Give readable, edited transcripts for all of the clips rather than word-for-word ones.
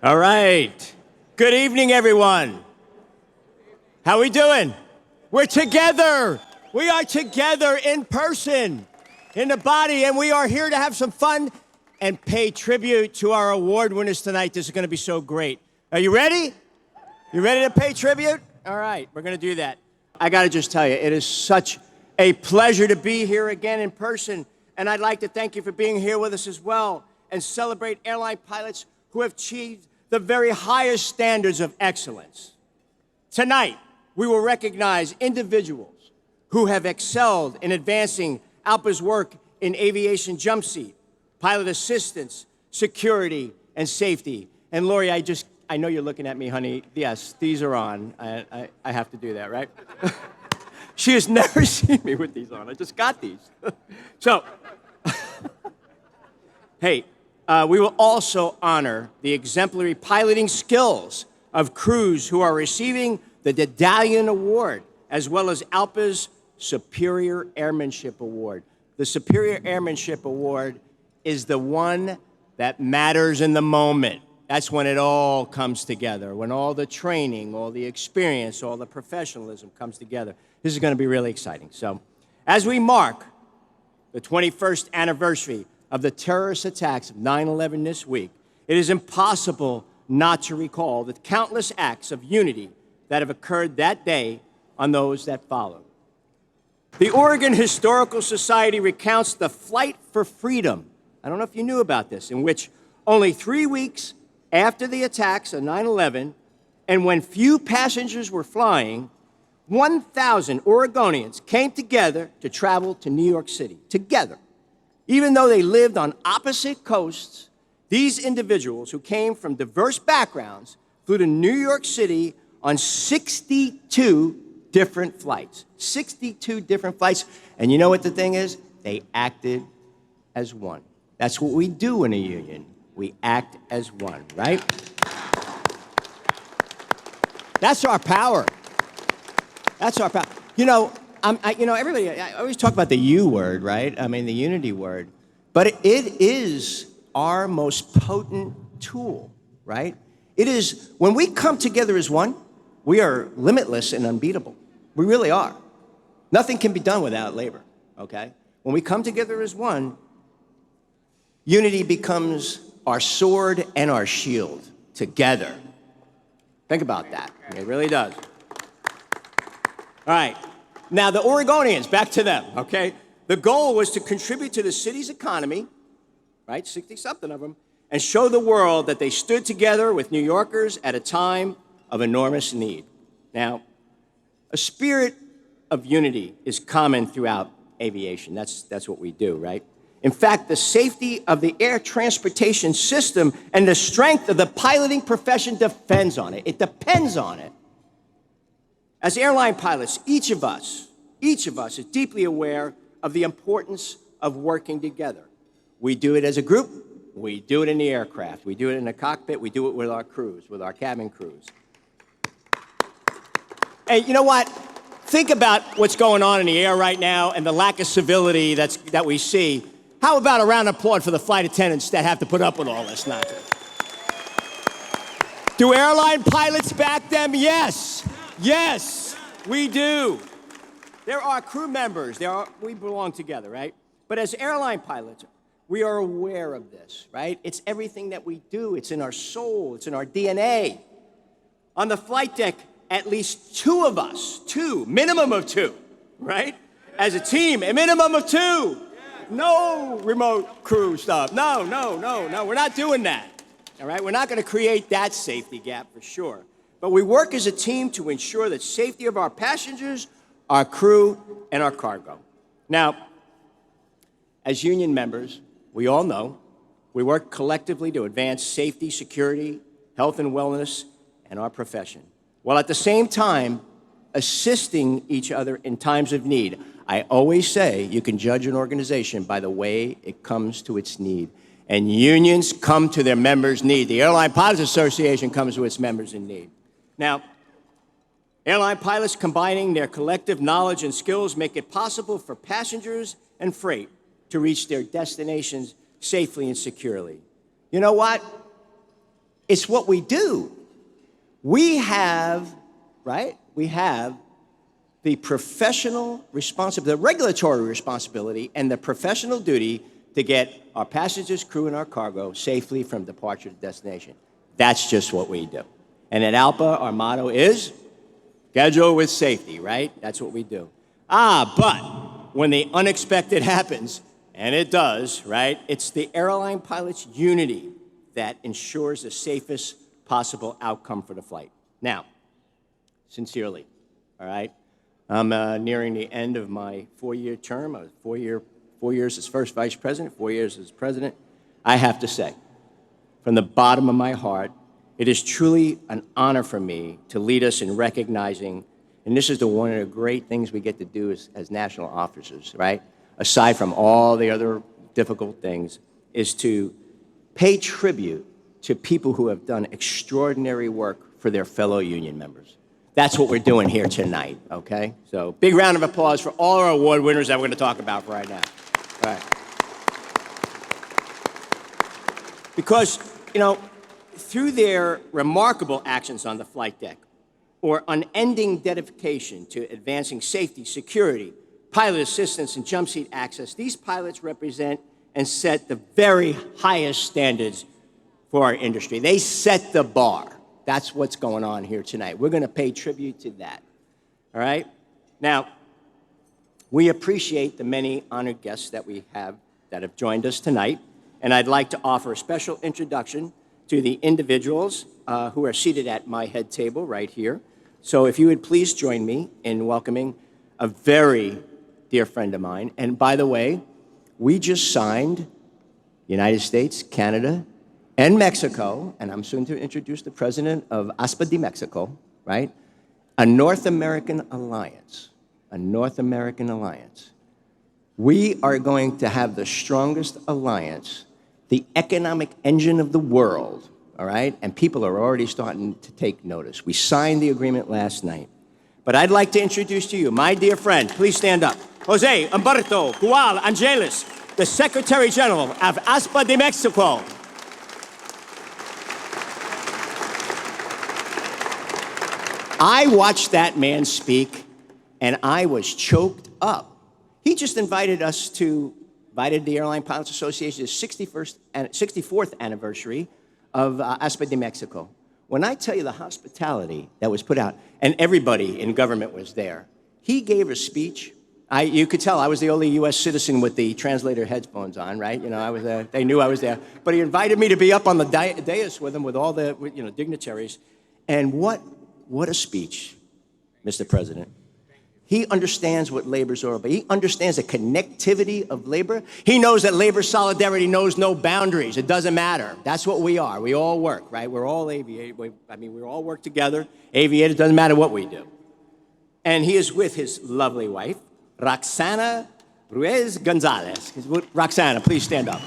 All right. Good evening, everyone. How we doing? We're together. We are together in person, in the body, and we are here to have some fun and pay tribute to our award winners tonight. This is going to be so great. Are you ready? You ready to pay tribute? All right, we're going to do that. I got to just tell you, it is such a pleasure to be here again in person, and I'd like to thank you for being here with us as well and celebrate airline pilots who have achieved the very highest standards of excellence. Tonight, we will recognize individuals who have excelled in advancing Alpa's work in aviation jump seat, pilot assistance, security, and safety. And Lori, I know you're looking at me, honey. Yes, these are on. I have to do that, right? She has never seen me with these on. I just got these. So, hey, we will also honor the exemplary piloting skills of crews who are receiving the Dedalian Award, as well as Alpa's Superior Airmanship Award. The Superior Airmanship Award is the one that matters in the moment. That's when it all comes together, when all the training, all the experience, all the professionalism comes together. This is going to be really exciting. So, as we mark the 21st anniversary of the terrorist attacks of 9/11 this week, it is impossible not to recall the countless acts of unity that have occurred that day on those that followed. The Oregon Historical Society recounts the Flight for Freedom. I don't know if you knew about this, in which only 3 weeks after the attacks of 9/11, and when few passengers were flying, 1,000 Oregonians came together to travel to New York City, together. Even though they lived on opposite coasts, these individuals who came from diverse backgrounds flew to New York City on 62 different flights. 62 different flights. And you know what the thing is? They acted as one. That's what we do in a union. We act as one, right? That's our power. That's our power. Everybody, I always talk about the U word, right? I mean, the unity word. But it is our most potent tool, right? It is, when we come together as one, we are limitless and unbeatable. We really are. Nothing can be done without labor, okay? When we come together as one, unity becomes our sword and our shield together. Think about that. It really does. All right. Now, the Oregonians, back to them, okay? The goal was to contribute to the city's economy, right, 60-something of them, and show the world that they stood together with New Yorkers at a time of enormous need. Now, a spirit of unity is common throughout aviation. That's what we do, right? In fact, the safety of the air transportation system and the strength of the piloting profession depends on it. It depends on it. As airline pilots, each of us is deeply aware of the importance of working together. We do it as a group. We do it in the aircraft. We do it in the cockpit. We do it with our crews, with our cabin crews. And you know what? Think about what's going on in the air right now and the lack of civility that we see. How about a round of applause for the flight attendants that have to put up with all this nonsense? Do airline pilots back them? Yes. Yes, we do. There are crew members. We belong together, right? But as airline pilots, we are aware of this, right? It's everything that we do. It's in our soul. It's in our DNA. On the flight deck, at least two of us, minimum of two, right? As a team, a minimum of two. No remote crew stuff. No, we're not doing that, all right? We're not going to create that safety gap for sure. But we work as a team to ensure the safety of our passengers, our crew, and our cargo. Now, as union members, we all know we work collectively to advance safety, security, health and wellness, and our profession, while at the same time assisting each other in times of need. I always say you can judge an organization by the way it comes to its need. And unions come to their members' need. The Airline Pilots Association comes to its members in need. Now, airline pilots combining their collective knowledge and skills make it possible for passengers and freight to reach their destinations safely and securely. You know what? It's what we do. We have, right? We have the professional responsibility, the regulatory responsibility, and the professional duty to get our passengers, crew, and our cargo safely from departure to destination. That's just what we do. And at Alpa, our motto is schedule with safety, right? That's what we do. But when the unexpected happens, and it does, right? It's the airline pilot's unity that ensures the safest possible outcome for the flight. Now, sincerely, all right? I'm nearing the end of my 4-year term. I was 4 years as first vice president, 4 years as president. I have to say, from the bottom of my heart, it is truly an honor for me to lead us in recognizing, and this is one of the great things we get to do as national officers, right? Aside from all the other difficult things, is to pay tribute to people who have done extraordinary work for their fellow union members. That's what we're doing here tonight, okay? So big round of applause for all our award winners that we're going to talk about right now. All right. Because, you know, through their remarkable actions on the flight deck or unending dedication to advancing safety, security, pilot assistance, and jump seat access, these pilots represent and set the very highest standards for our industry. They set the bar. That's what's going on here tonight. We're going to pay tribute to that, all right? Now, we appreciate the many honored guests that we have that have joined us tonight, and I'd like to offer a special introduction to the individuals who are seated at my head table right here. So if you would please join me in welcoming a very dear friend of mine. And by the way, we just signed United States, Canada, and Mexico, and I'm soon to introduce the president of ASPA de Mexico, right? A North American alliance, a North American alliance. We are going to have the strongest alliance, the economic engine of the world, all right? And people are already starting to take notice. We signed the agreement last night. But I'd like to introduce to you my dear friend, please stand up, Jose Humberto Gual Angeles, the Secretary General of ASPA de Mexico. I watched that man speak, and I was choked up. He just invited the Airline Pilots Association's 64th anniversary of ASPA de Mexico. When I tell you the hospitality that was put out, and everybody in government was there, he gave a speech. You could tell I was the only U.S. citizen with the translator headphones on, right? You know, I was there. They knew I was there. But he invited me to be up on the dais with him, with all the dignitaries. And what a speech, Mr. President. He understands what labor's all about. He understands the connectivity of labor. He knows that labor solidarity knows no boundaries. It doesn't matter. That's what we are. We all work, right? We're all aviators. We all work together. Aviators, doesn't matter what we do. And he is with his lovely wife, Roxana Ruiz Gonzalez. Roxana, please stand up.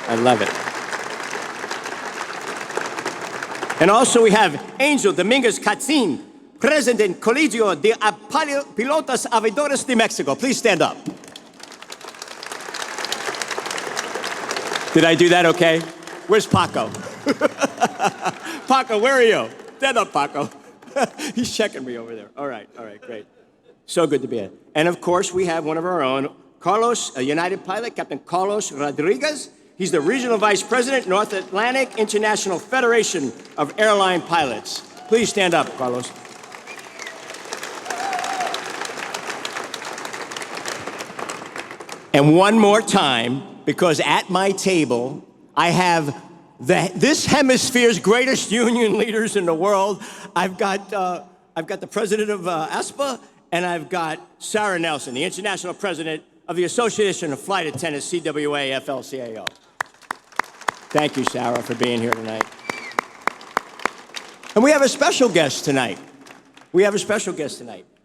I love it. And also we have Angel Dominguez Katzin, President Colegio de Pilotos Aviadores de Mexico. Please stand up. Did I do that okay? Where's Paco? Paco, where are you? Stand up, Paco. He's checking me over there. All right, great. So good to be here. And of course, we have one of our own, Carlos, a United pilot, Captain Carlos Rodriguez. He's the Regional Vice President, North Atlantic International Federation of Airline Pilots. Please stand up, Carlos. And one more time, because at my table, I have this hemisphere's greatest union leaders in the world. I've got the president of ASPA, and I've got Sarah Nelson, the international president of the Association of Flight Attendants, CWA FLCAO. Thank you, Sarah, for being here tonight. And we have a special guest tonight.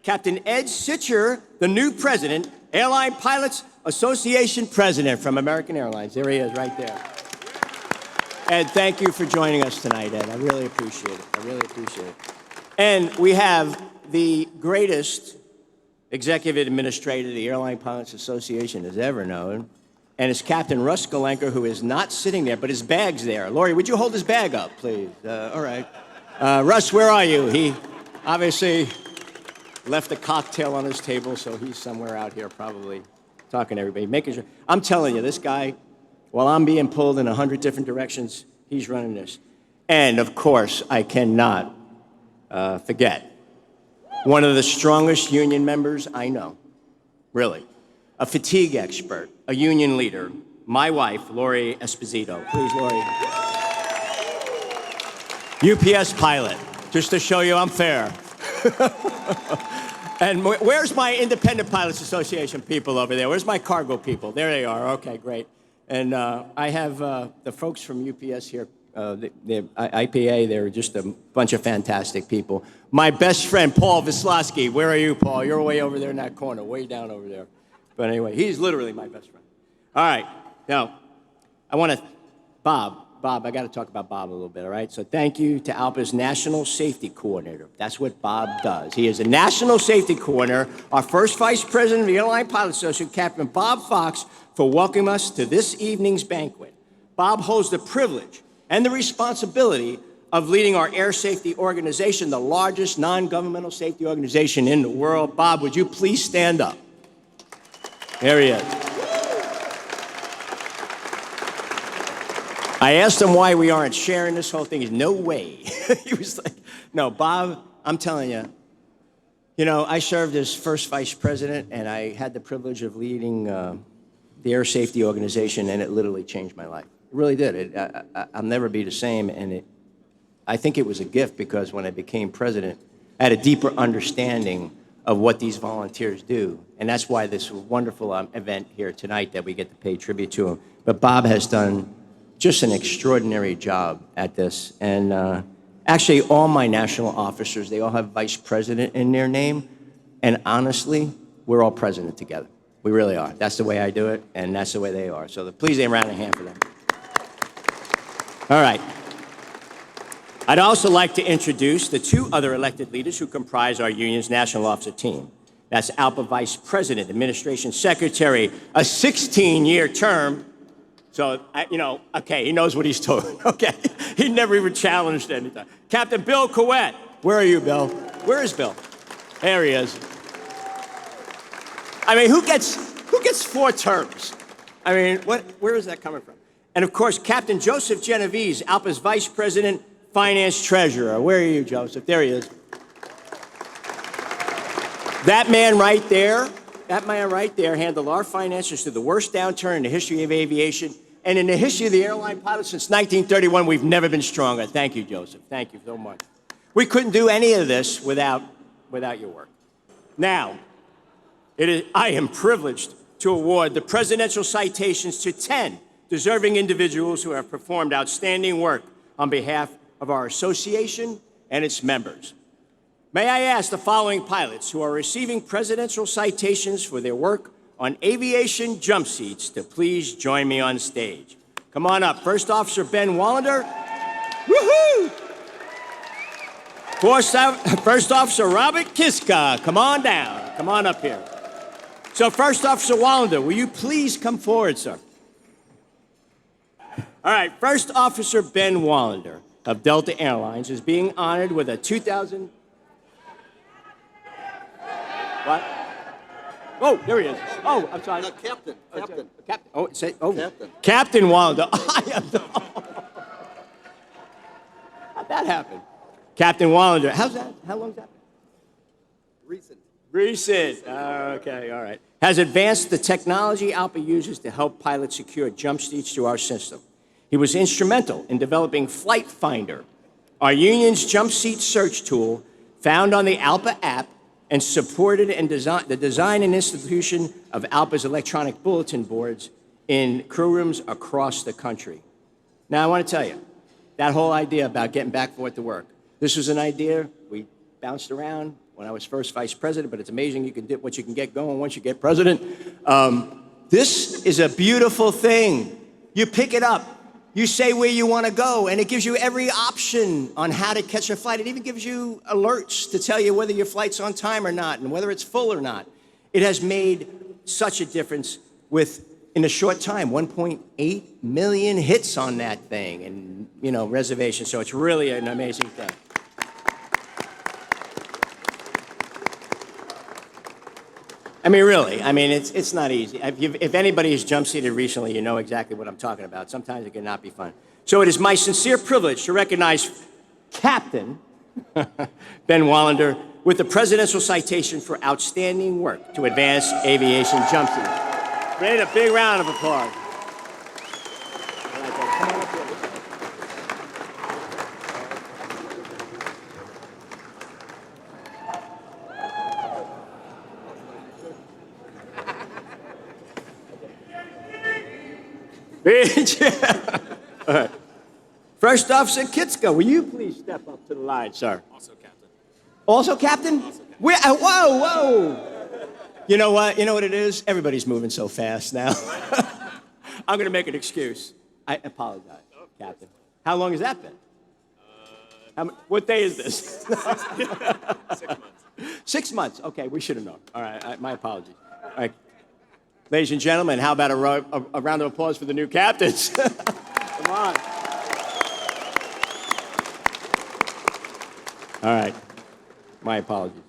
Captain Ed Sitcher, the new president, Airline Pilots Association president from American Airlines. There he is, right there. Ed, thank you for joining us tonight, Ed. I really appreciate it. And we have the greatest executive administrator the Airline Pilots Association has ever known, And it's Captain Russ Galenker, who is not sitting there, but his bag's there. Lori, would you hold his bag up, please? All right. Russ, where are you? He obviously left a cocktail on his table, so he's somewhere out here probably talking to everybody, making sure. I'm telling you, this guy, while I'm being pulled in 100 different directions, he's running this. And, of course, I cannot forget one of the strongest union members I know, really. A fatigue expert, a union leader, my wife, Lori Esposito. Please, Lori. UPS pilot, just to show you I'm fair. And where's my Independent Pilots Association people over there? Where's my cargo people? There they are. Okay, great. And I have the folks from UPS here, the IPA, they're just a bunch of fantastic people. My best friend, Paul Vislosky. Where are you, Paul? You're way over there in that corner, way down over there. But anyway, he's literally my best friend. All right. Now, I want to, Bob, I got to talk about Bob a little bit, all right? So thank you to Alpa's National Safety Coordinator. That's what Bob does. He is a National Safety Coordinator, our first Vice President of the Airline Pilots Association, Captain Bob Fox, for welcoming us to this evening's banquet. Bob holds the privilege and the responsibility of leading our air safety organization, the largest non-governmental safety organization in the world. Bob, would you please stand up? There he is. I asked him why we aren't sharing this whole thing. He's no way. He was like, no, Bob, I'm telling you, I served as first vice president, and I had the privilege of leading the air safety organization, and it literally changed my life. It really did. I'll never be the same, and I think it was a gift because when I became president, I had a deeper understanding of what these volunteers do. And that's why this wonderful event here tonight that we get to pay tribute to him. But Bob has done just an extraordinary job at this. And actually, all my national officers, they all have vice president in their name. And honestly, we're all president together. We really are. That's the way I do it, and that's the way they are. So please, a round of hand for them. All right. I'd also like to introduce the two other elected leaders who comprise our union's national officer team. That's Alpa Vice President, Administration Secretary, a 16-year term. So, okay, he knows what he's doing, okay? He never even challenged anything. Captain Bill Couette. Where are you, Bill? Where is Bill? There he is. I mean, who gets 4 terms? I mean, where is that coming from? And, of course, Captain Joseph Genovese, Alpa's Vice President, Finance Treasurer. Where are you, Joseph? There he is. That man right there handled our finances through the worst downturn in the history of aviation and in the history of the airline pilots since 1931. We've never been stronger. Thank you, Joseph. Thank you so much. We couldn't do any of this without your work. Now, I am privileged to award the presidential citations to 10 deserving individuals who have performed outstanding work on behalf of our association and its members. May I ask the following pilots who are receiving presidential citations for their work on aviation jump seats to please join me on stage. Come on up. First Officer Ben Wallander. Woohoo! First Officer Robert Kiska. Come on down. Come on up here. So First Officer Wallander, will you please come forward, sir? All right, First Officer Ben Wallander of Delta Airlines is being honored with a 2000... What? Oh, there he is. Oh, I'm sorry. No, Captain. Captain. Captain. Captain Wallander. How'd that happen? Captain Wallander. How's that? How long's that? Recent. Okay, all right. Has advanced the technology Alpa uses to help pilots secure jump seats to our system. He was instrumental in developing Flight Finder, our union's jump seat search tool found on the Alpa app, and supported the design and institution of Alpa's electronic bulletin boards in crew rooms across the country. Now, I want to tell you, that whole idea about getting back and forth to work, this was an idea we bounced around when I was first vice president, but it's amazing what you can get going once you get president. This is a beautiful thing. You pick it up. You say where you want to go, and it gives you every option on how to catch a flight. It even gives you alerts to tell you whether your flight's on time or not and whether it's full or not. It has made such a difference with in a short time, 1.8 million hits on that thing and, reservations. So it's really an amazing thing. I mean, really, it's not easy. If anybody has jump seated recently, you know exactly what I'm talking about. Sometimes it can not be fun. So it is my sincere privilege to recognize Captain Ben Wallander with the Presidential Citation for outstanding work to advance aviation jump seating. Great, a big round of applause. All right. First Officer Kitska, will you please step up to the line, sir? Also captain. Also captain? Also captain. Whoa. You know what? You know what it is? Everybody's moving so fast now. I'm going to make an excuse. I apologize, Captain. How long has that been? What day is this? 6 months. 6 months. Okay, we should have known. All right, my apologies. All right. Ladies and gentlemen, how about a round of applause for the new captains? Come on. All right. My apologies.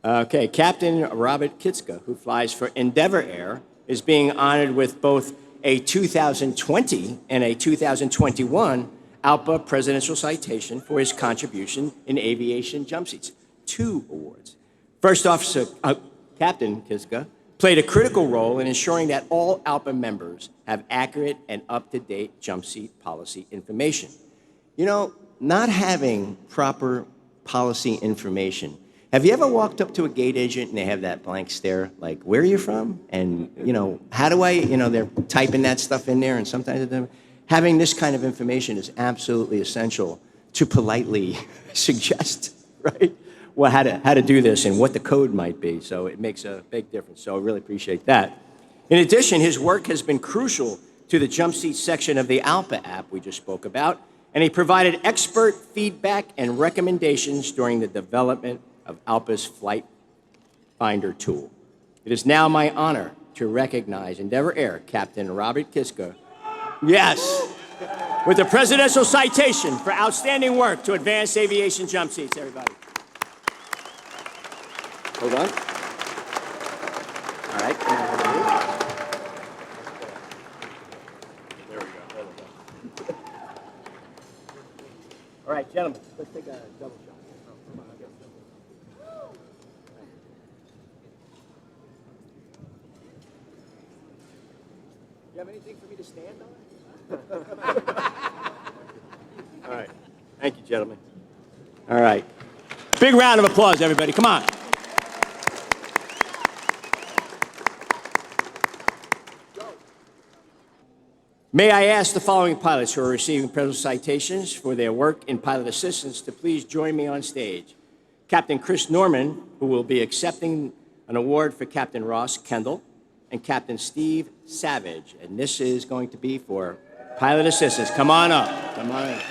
Okay, Captain Robert Kitska, who flies for Endeavor Air, is being honored with both a 2020 and a 2021 Alpa Presidential Citation for his contribution in aviation jump seats. 2 awards. First Officer Captain Kitska played a critical role in ensuring that all Alpa members have accurate and up-to-date jump seat policy information. Not having proper policy information. Have you ever walked up to a gate agent and they have that blank stare, like, where are you from? And, how do I, they're typing that stuff in there, and sometimes having this kind of information is absolutely essential to politely suggest, right? Well, how to do this and what the code might be. So it makes a big difference. So I really appreciate that. In addition, his work has been crucial to the jump seat section of the Alpa app we just spoke about, and he provided expert feedback and recommendations during the development of Alpa's Flight Finder tool. It is now my honor to recognize Endeavor Air Captain Robert Kitska, yes, with the Presidential Citation for outstanding work to advance aviation jump seats, everybody. Hold on. All right. There we go. All right, gentlemen, let's take a double shot. You have anything for me to stand on? All right. Thank you, gentlemen. All right. Big round of applause, everybody. Come on. May I ask the following pilots who are receiving presidential citations for their work in pilot assistance to please join me on stage. Captain Chris Norman, who will be accepting an award for Captain Ross Kendall, and Captain Steve Savage. And this is going to be for pilot assistance. Come on up. Come on up.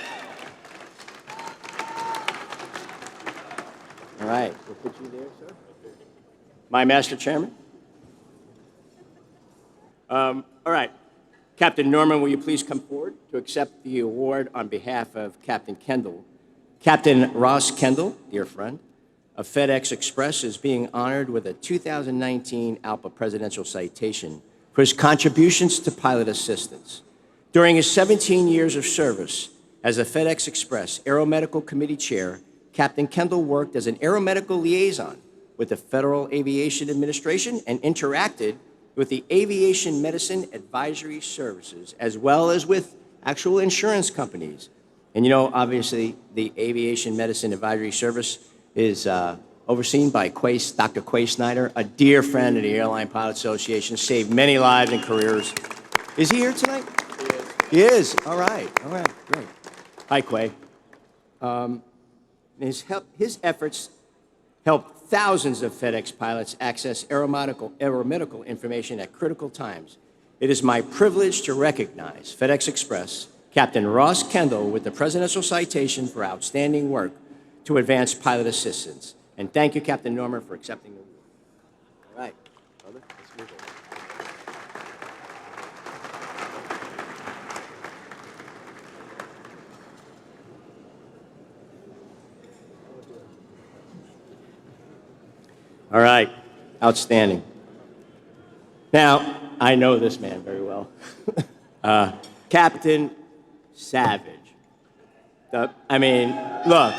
All right. We'll put you there, sir. My Master Chairman. All right. Captain Norman, will you please come forward to accept the award on behalf of Captain Kendall? Captain Ross Kendall, dear friend, of FedEx Express, is being honored with a 2019 Alpa Presidential Citation for his contributions to pilot assistance. During his 17 years of service as a FedEx Express Aeromedical Committee Chair, Captain Kendall worked as an aeromedical liaison with the Federal Aviation Administration and interacted with the Aviation Medicine Advisory Services, as well as with actual insurance companies. And obviously, the Aviation Medicine Advisory Service is overseen by Dr. Quay Snyder, a dear friend of the Airline Pilot Association, saved many lives and careers. Is he here tonight? He is. All right, great. Hi, Quay. His efforts helped thousands of FedEx pilots access aeromedical information at critical times. It is my privilege to recognize FedEx Express Captain Ross Kendall with the Presidential Citation for outstanding work to advance pilot assistance. And thank you, Captain Norman, for accepting the award. All right, brother, let's move All right, outstanding. Now, I know this man very well. Captain Savage. I mean, look,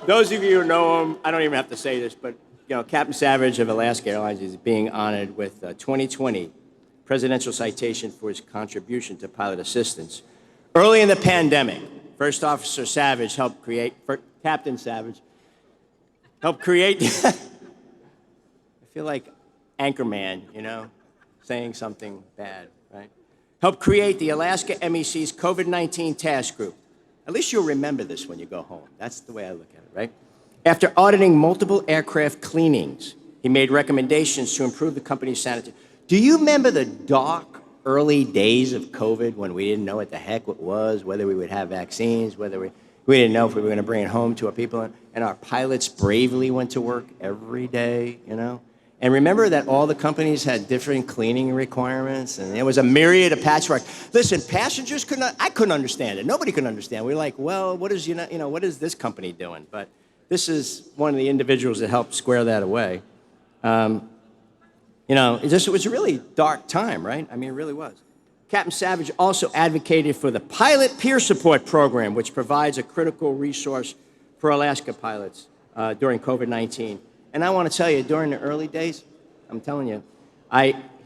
those of you who know him, I don't even have to say this, but Captain Savage of Alaska Airlines is being honored with a 2020 Presidential Citation for his contribution to pilot assistance. Early in the pandemic, First Officer Savage helped create, Captain Savage helped create, I feel like Anchorman, saying something bad, right? Helped create the Alaska MEC's COVID-19 task group. At least you'll remember this when you go home. That's the way I look at it, right? After auditing multiple aircraft cleanings, he made recommendations to improve the company's sanitation. Do you remember the dark early days of COVID when we didn't know what the heck it was, whether we would have vaccines, whether we didn't know if we were going to bring it home to our people, and our pilots bravely went to work every day, And remember that all the companies had different cleaning requirements, and there was a myriad of patchwork. Listen, passengers I couldn't understand it. Nobody could understand. We were like, well, what is what is this company doing? But this is one of the individuals that helped square that away. It was a really dark time, right? I mean, it really was. Captain Savage also advocated for the Pilot Peer Support Program, which provides a critical resource for Alaska pilots during COVID-19. And I want to tell you, during the early days, I'm telling you,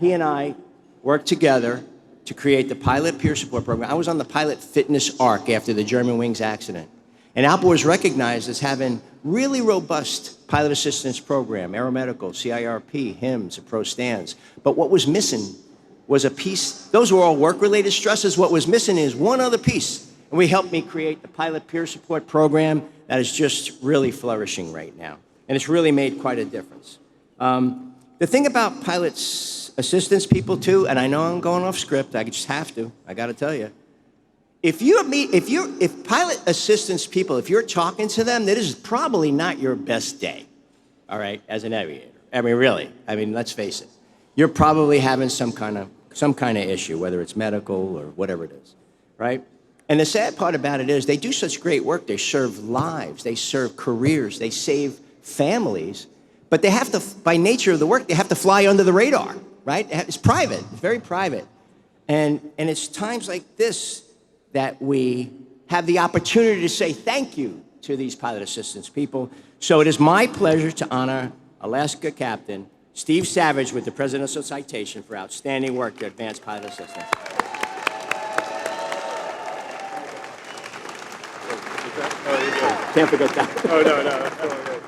he and I worked together to create the Pilot Peer Support Program. I was on the Pilot Fitness Arc after the Germanwings accident. And Alpa was recognized as having really robust pilot assistance program, aeromedical, CIRP, HIMSS, pro stands. But what was missing was a piece. Those were all work-related stresses. What was missing is one other piece. And we helped me create the Pilot Peer Support Program that is just really flourishing right now. And it's really made quite a difference. The thing about pilots assistance people too, and I know I'm going off script, I just have to, I gotta tell you. If pilot assistance people, if you're talking to them, that is probably not your best day, all right, as an aviator. I mean, really, let's face it. You're probably having some kind of issue, whether it's medical or whatever it is, right? And the sad part about it is they do such great work. They serve lives, they serve careers, they save families, but they have to, by nature of the work, they have to fly under the radar, right? It's private, it's very private. And it's times like this that we have the opportunity to say thank you to these pilot assistance people. So it is my pleasure to honor Alaska Captain Steve Savage with the Presidential Citation for outstanding work to advance pilot assistance. Can't forget that. Oh, no, that's all good.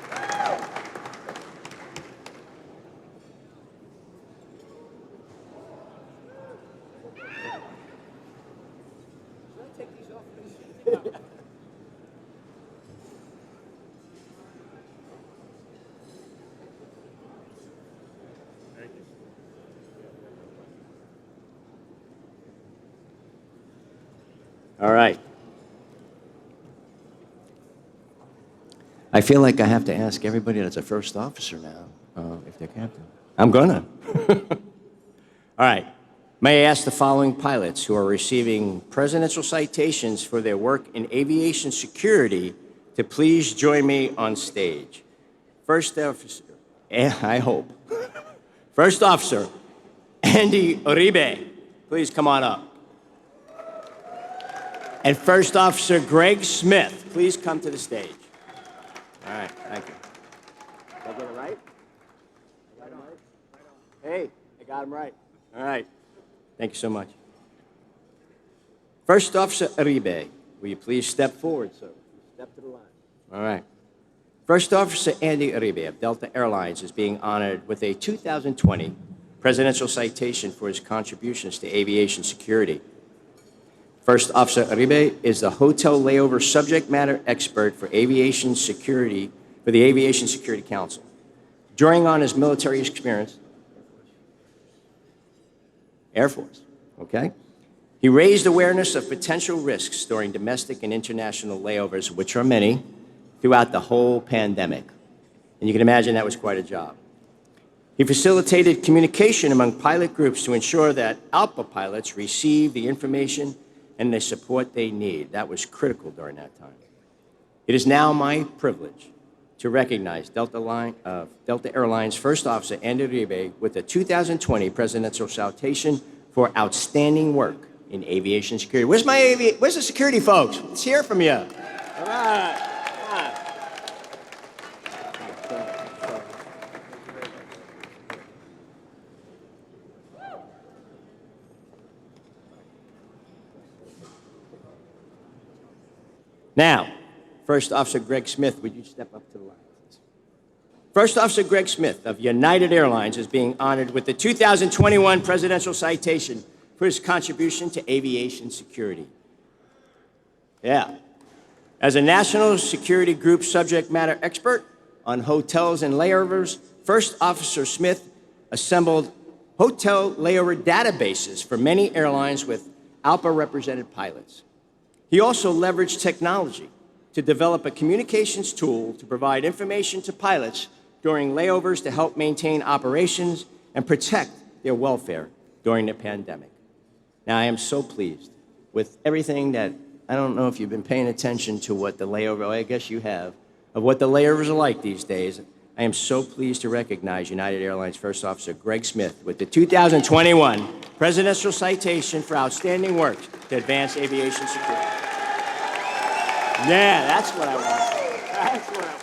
All right. I feel like I have to ask everybody that's a first officer now if they're captain. I'm gonna. All right. May I ask the following pilots who are receiving presidential citations for their work in aviation security to please join me on stage. First officer, I hope. First officer, Andy Uribe, please come on up. And First Officer Greg Smith, please come to the stage. All right, thank you. Did I get it right? Right on. Hey, I got him right. All right. Thank you so much. First Officer Uribe, will you please step forward, sir? Step to the line. All right. First Officer Andy Uribe of Delta Airlines is being honored with a 2020 Presidential Citation for his contributions to aviation security. First Officer Uribe is the hotel layover subject matter expert for aviation security for the Aviation Security Council. Drawing on his military experience, Air Force, okay? He raised awareness of potential risks during domestic and international layovers, which are many, throughout the whole pandemic. And you can imagine that was quite a job. He facilitated communication among pilot groups to ensure that Alpa pilots receive the information and the support they need. That was critical during that time. It is now my privilege to recognize Delta Airlines First Officer Andy Uribe with the 2020 Presidential Citation for outstanding work in aviation security. Where's the security folks? Let's hear from you. All right. Come on. Now, First Officer Greg Smith, would you step up to the line, please? First Officer Greg Smith of United Airlines is being honored with the 2021 Presidential Citation for his contribution to aviation security. Yeah. As a national security group subject matter expert on hotels and layovers, First Officer Smith assembled hotel layover databases for many airlines with Alpa represented pilots. He also leveraged technology to develop a communications tool to provide information to pilots during layovers to help maintain operations and protect their welfare during the pandemic. Now, I am so pleased with everything that, I don't know if you've been paying attention to what the layover, I guess you have, of what the layovers are like these days. I am so pleased to recognize United Airlines First Officer Greg Smith with the 2021 Presidential Citation for outstanding work to advance aviation security. Yeah, that's what I want. That's what I want.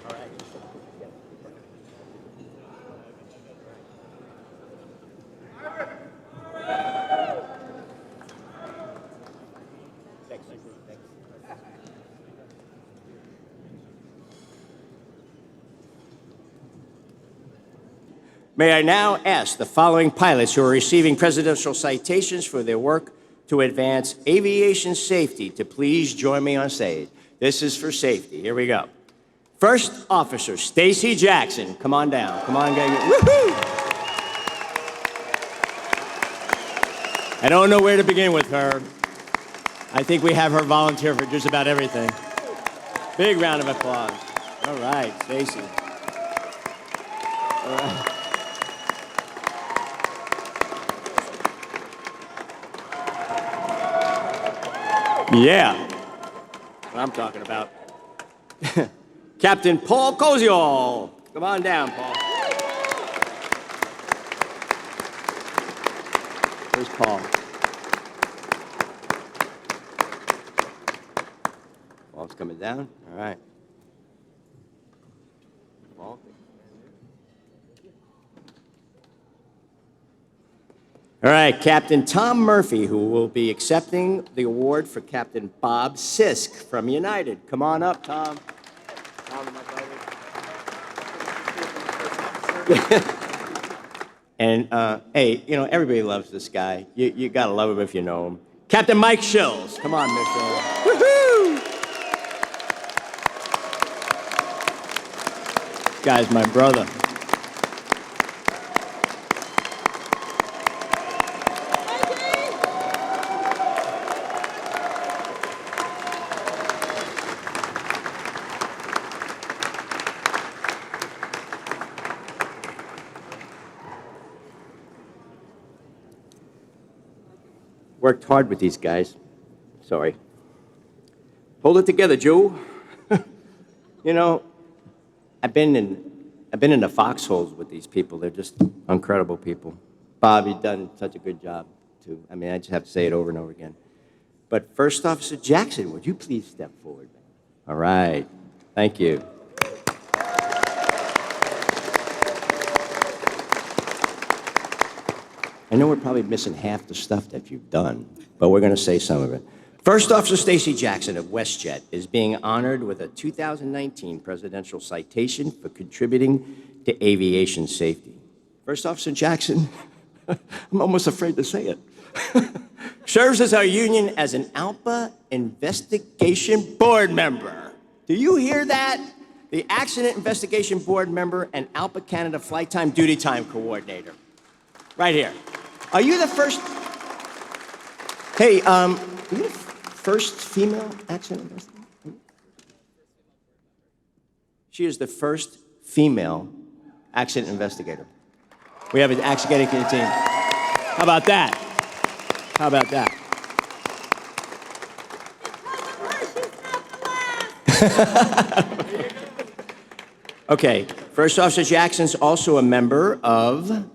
All right. Thanks. May I now ask the following pilots who are receiving presidential citations for their work to advance aviation safety to please join me on stage. This is for safety. Here we go. First Officer Stacy Jackson. Come on down. Come on, gang. Woohoo! I don't know where to begin with her. I think we have her volunteer for just about everything. Big round of applause. All right, Stacy. All right. Yeah, what I'm talking about. Captain Paul Koziol. Come on down, Paul. Where's Paul? Paul's coming down. All right. Paul. All right, Captain Tom Murphy, who will be accepting the award for Captain Bob Sisk from United. Come on up, Tom. Tom, my brother. And, hey, you know, everybody loves this guy. You got to love him if you know him. Captain Mike Shills. Come on, Mitchell. Woohoo! This guy's my brother. Worked hard with these guys. Sorry. Hold it together, Joe. You know, I've been in the foxholes with these people. They're just incredible people. Bob, you've done such a good job, too. I mean, I just have to say it over and over again. But First Officer Jackson, would you please step forward? All right. Thank you. I know we're probably missing half the stuff that you've done, but we're going to say some of it. First Officer Stacy Jackson of WestJet is being honored with a 2019 Presidential Citation for contributing to aviation safety. First Officer Jackson, I'm almost afraid to say it, serves as our union as an Alpa Investigation Board member. Do you hear that? The Accident Investigation Board member and Alpa Canada Flight Time Duty Time Coordinator. Right here. Are you the first? Hey, are you the first female accident investigator? She is the first female accident investigator. We have an accident team. How about that? How about that? Okay, First Officer Jackson's also a member of,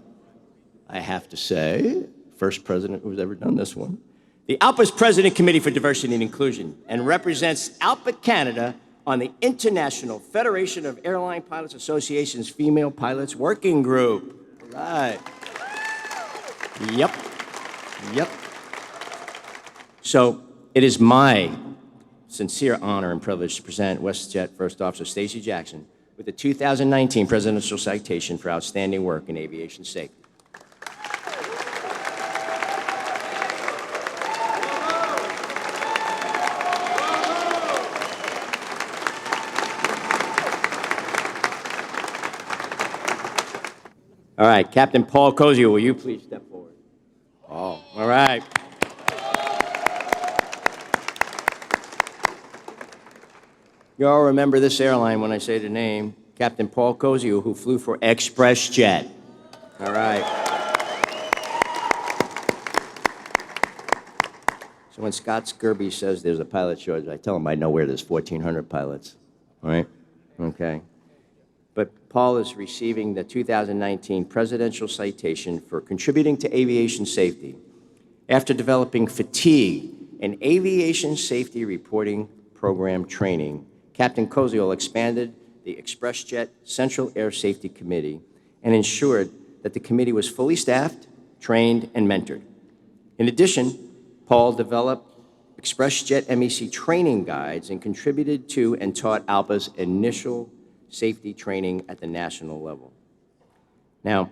I have to say, first president who's ever done this one, the Alpa's President Committee for Diversity and Inclusion, and represents Alpa Canada on the International Federation of Airline Pilots Association's Female Pilots Working Group. All right. Yep. So it is my sincere honor and privilege to present WestJet First Officer Stacy Jackson with the 2019 Presidential Citation for Outstanding Work in Aviation Safety. All right, Captain Paul Cozio, will you please step forward? Paul, all right. You all remember this airline when I say the name, Captain Paul Cozio, who flew for ExpressJet. All right. So when Scott Skirby says there's a pilot shortage, I tell him I know where there's 1,400 pilots. All right? Okay. But Paul is receiving the 2019 Presidential Citation for contributing to aviation safety after developing fatigue and aviation safety reporting program training. Captain Koziol expanded the ExpressJet Central Air Safety Committee and ensured that the committee was fully staffed, trained, and mentored. In addition, Paul developed ExpressJet MEC training guides and contributed to and taught Alpa's initial safety training at the national level. Now,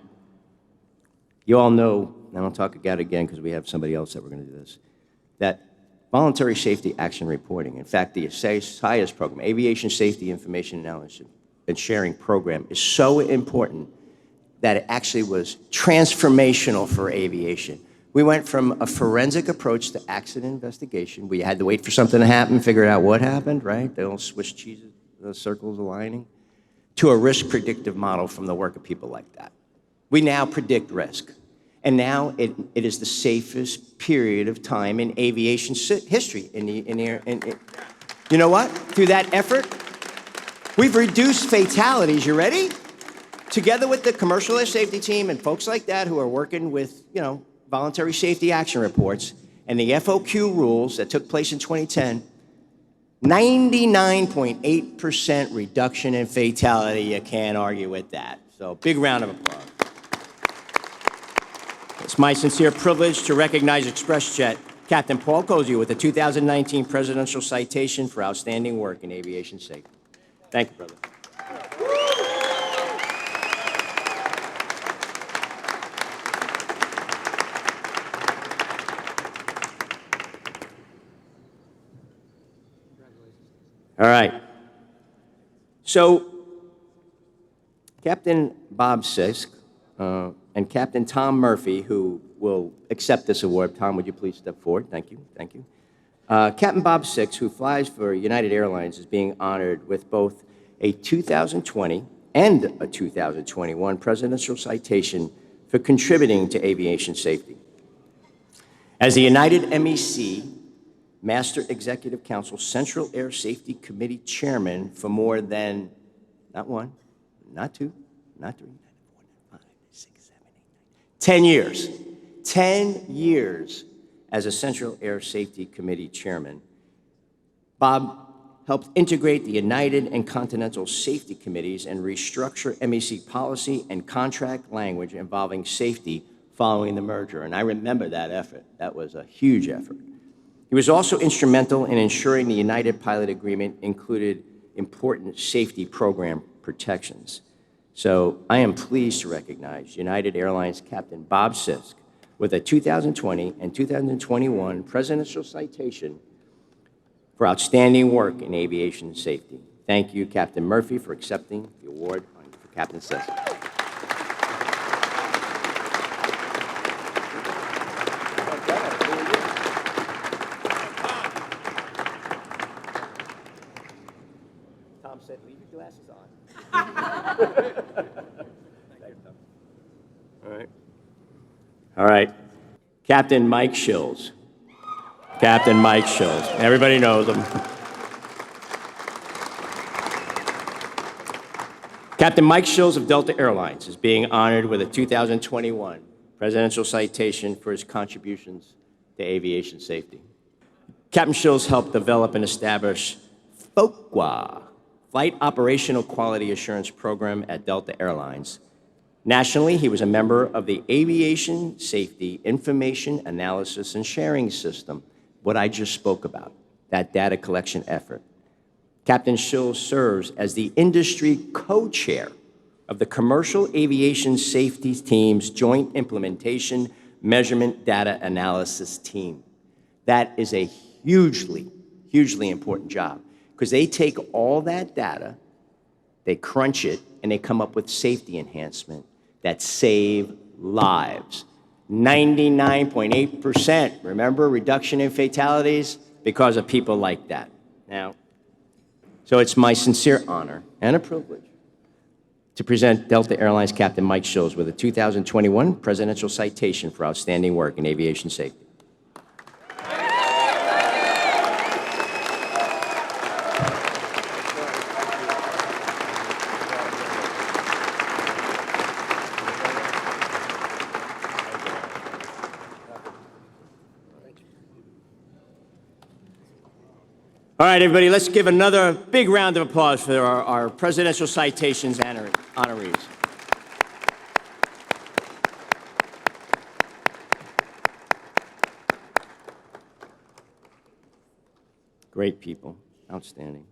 you all know, and I'll talk about it again because we have somebody else that we're going to do this, that voluntary safety action reporting, in fact, the SIAS program, Aviation Safety Information Analysis and Sharing Program, is so important that it actually was transformational for aviation. We went from a forensic approach to accident investigation. We had to wait for something to happen, figure out what happened, right? They don't Swiss cheeses, the circles aligning, to a risk predictive model from the work of people like that. We now predict risk. And now it is the safest period of time in aviation history. You know what? Through that effort, we've reduced fatalities. You ready? Together with the commercial air safety team and folks like that who are working with, voluntary safety action reports and the FOQ rules that took place in 2010, 99.8% reduction in fatality. You can't argue with that. So big round of applause. It's my sincere privilege to recognize ExpressJet Captain Paul Cozio with the 2019 Presidential Citation for Outstanding Work in Aviation Safety. Thank you, brother. All right. So, Captain Bob Sisk and Captain Tom Murphy, who will accept this award. Tom, would you please step forward? Thank you. Thank you. Captain Bob Sisk, who flies for United Airlines, is being honored with both a 2020 and a 2021 Presidential Citation for contributing to aviation safety. As the United MEC Master Executive Council Central Air Safety Committee Chairman for more than, not one, not two, not three, 10 years. 10 years as a Central Air Safety Committee Chairman. Bob helped integrate the United and Continental Safety Committees and restructure MEC policy and contract language involving safety following the merger. And I remember that effort. That was a huge effort. He was also instrumental in ensuring the United Pilot Agreement included important safety program protections. So I am pleased to recognize United Airlines Captain Bob Sisk with a 2020 and 2021 Presidential Citation for outstanding work in aviation safety. Thank you, Captain Murphy, for accepting the award for Captain Sisk. Tom said, leave your glasses on. All right. Captain Mike Shills. Captain Mike Shills. Everybody knows him. Captain Mike Shills of Delta Airlines is being honored with a 2021 Presidential Citation for his contributions to aviation safety. Captain Shills helped develop and establish FOQA, Flight Operational Quality Assurance Program at Delta Airlines. Nationally, he was a member of the Aviation Safety Information Analysis and Sharing System, what I just spoke about, that data collection effort. Captain Shills serves as the industry co-chair of the Commercial Aviation Safety Team's Joint Implementation Measurement Data Analysis Team. That is a hugely, hugely important job because they take all that data, they crunch it, and they come up with safety enhancement that save lives. 99.8%, remember, reduction in fatalities because of people like that. Now, so it's my sincere honor and a privilege to present Delta Airlines Captain Mike Shills with a 2021 Presidential Citation for outstanding work in aviation safety. All right, everybody, let's give another big round of applause for our Presidential Citations honorees. Great people, outstanding.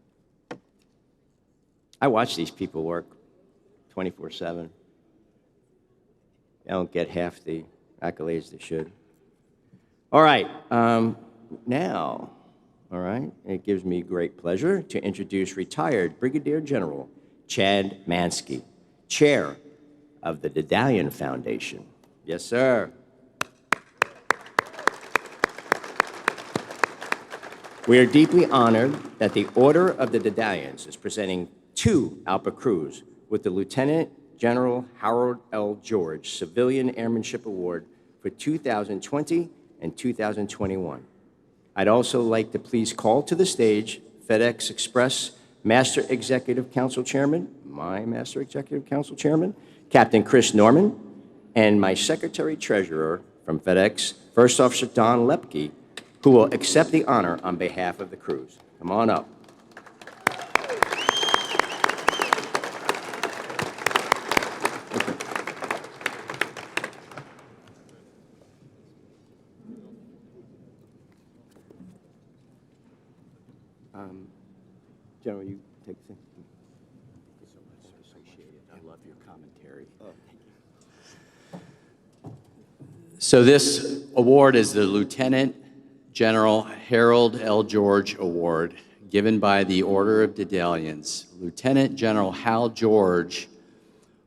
I watch these people work 24/7. They don't get half the accolades they should. All right, now, all right, it gives me great pleasure to introduce retired Brigadier General Chad Mansky, Chair of the Dedalian Foundation. Yes, sir. We are deeply honored that the Order of the Dedalians is presenting 2 Alpa crews with the Lieutenant General Harold L. George Civilian Airmanship Award for 2020 and 2021. I'd also like to please call to the stage FedEx Express Master Executive Council Chairman, my Master Executive Council Chairman, Captain Chris Norman, and my Secretary Treasurer from FedEx, First Officer Don Lepke, who will accept the honor on behalf of the crews. Come on up. General, you take the thing. Thank you so much. Appreciate it. I love your commentary. So this award is the Lieutenant General Harold L. George Award, given by the Order of Dedalians. Lieutenant General Hal George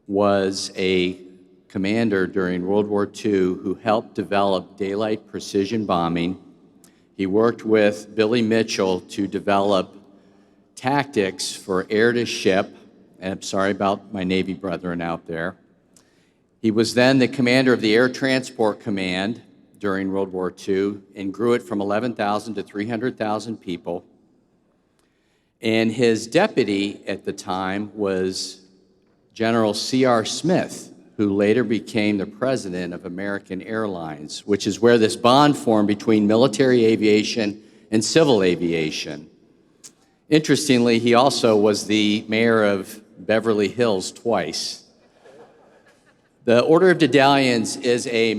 was a commander during World War II who helped develop daylight precision bombing. He worked with Billy Mitchell to develop tactics for air-to-ship, and I'm sorry about my Navy brethren out there. He was then the commander of the Air Transport Command during World War II and grew it from 11,000 to 300,000 people. And his deputy at the time was General C.R. Smith, who later became the president of American Airlines, which is where this bond formed between military aviation and civil aviation. Interestingly, he also was the mayor of Beverly Hills twice. The Order of Dedalians is a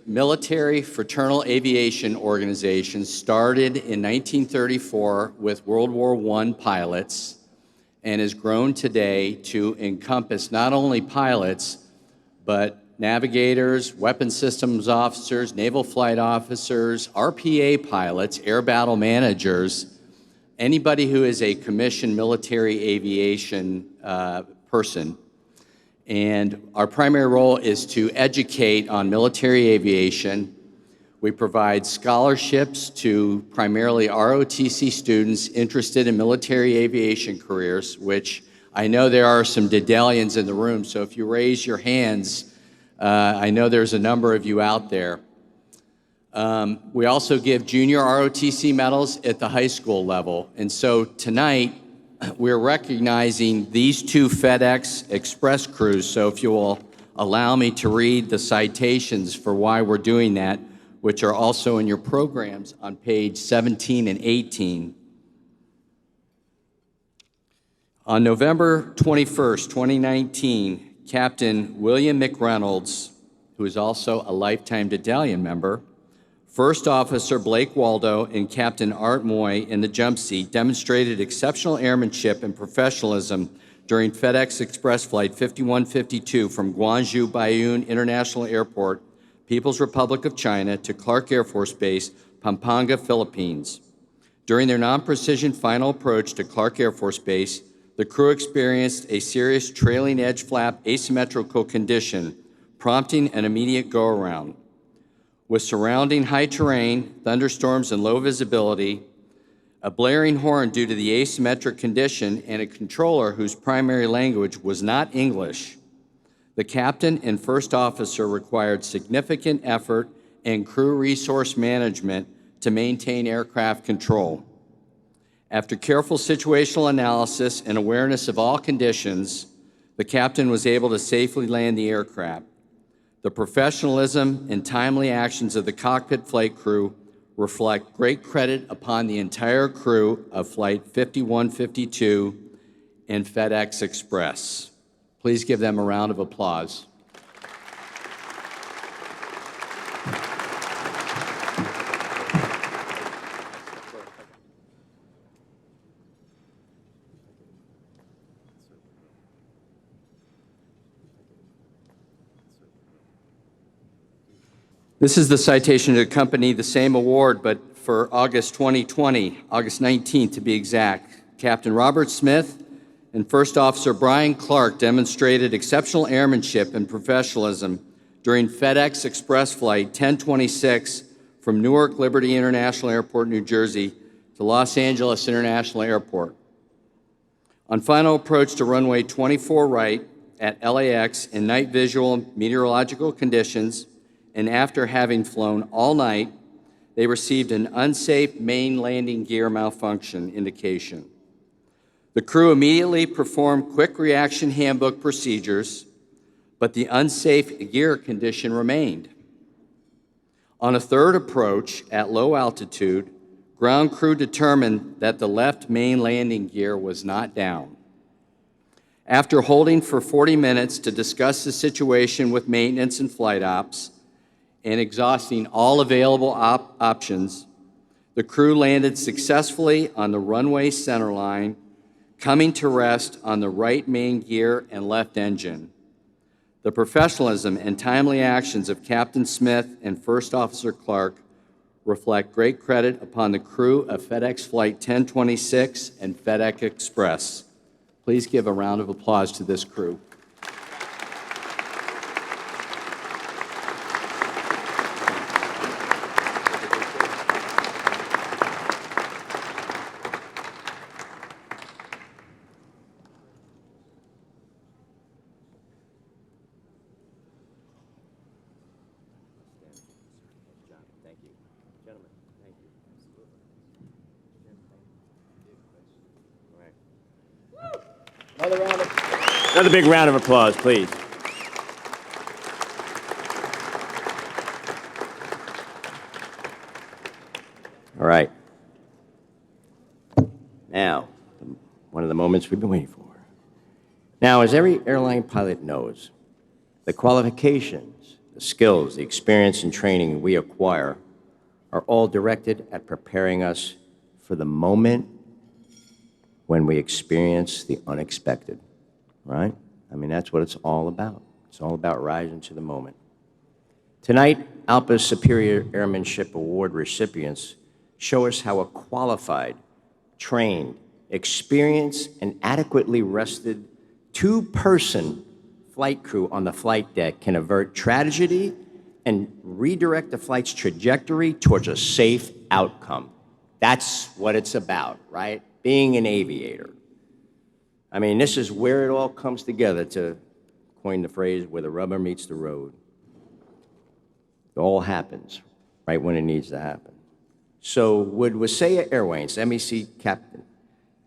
military fraternal aviation organization started in 1934 with World War I pilots and has grown today to encompass not only pilots, but navigators, weapons systems officers, naval flight officers, RPA pilots, air battle managers, anybody who is a commissioned military aviation person. And our primary role is to educate on military aviation. We provide scholarships to primarily ROTC students interested in military aviation careers, which I know there are some Dedalians in the room, so if you raise your hands, I know there's a number of you out there. We also give junior ROTC medals at the high school level. And so tonight, we're recognizing these two FedEx Express crews. So if you will allow me to read the citations for why we're doing that, which are also in your programs on page 17 and 18. On November 21st, 2019, Captain William McReynolds, who is also a lifetime Dedalian member, First Officer Blake Waldo, and Captain Art Moy in the jump seat demonstrated exceptional airmanship and professionalism during FedEx Express Flight 5152 from Guangzhou Baiyun International Airport, People's Republic of China, to Clark Air Force Base, Pampanga, Philippines. During their non-precision final approach to Clark Air Force Base, the crew experienced a serious trailing edge flap asymmetrical condition, prompting an immediate go-around. With surrounding high terrain, thunderstorms, and low visibility, a blaring horn due to the asymmetric condition, and a controller whose primary language was not English, the captain and first officer required significant effort and crew resource management to maintain aircraft control. After careful situational analysis and awareness of all conditions, the captain was able to safely land the aircraft. The professionalism and timely actions of the cockpit flight crew reflect great credit upon the entire crew of Flight 5152 and FedEx Express. Please give them a round of applause. This is the citation to accompany the same award, but for August 2020, August 19th to be exact. Captain Robert Smith and First Officer Brian Clark demonstrated exceptional airmanship and professionalism during FedEx Express Flight 1026 from Newark Liberty International Airport, New Jersey, to Los Angeles International Airport. On final approach to runway 24 right at LAX in night visual meteorological conditions, and after having flown all night, they received an unsafe main landing gear malfunction indication. The crew immediately performed quick reaction handbook procedures, but the unsafe gear condition remained. On a third approach at low altitude, ground crew determined that the left main landing gear was not down. After holding for 40 minutes to discuss the situation with maintenance and flight ops, and exhausting all available options, the crew landed successfully on the runway centerline, coming to rest on the right main gear and left engine. The professionalism and timely actions of Captain Smith and First Officer Clark reflect great credit upon the crew of FedEx Flight 1026 and FedEx Express. Please give a round of applause to this crew. Another big round of applause, please. All right. Now, one of the moments we've been waiting for. Now, as every airline pilot knows, the qualifications, the skills, the experience and training we acquire are all directed at preparing us for the moment when we experience the unexpected, right? I mean, that's what it's all about. It's all about rising to the moment. Tonight, Alpa's Superior Airmanship Award recipients show us how a qualified, trained, experienced, and adequately rested two-person flight crew on the flight deck can avert tragedy and redirect the flight's trajectory towards a safe outcome. That's what it's about, right? Being an aviator. I mean, this is where it all comes together, to coin the phrase, where the rubber meets the road. It all happens right when it needs to happen. So would Wasaya Airways MEC Captain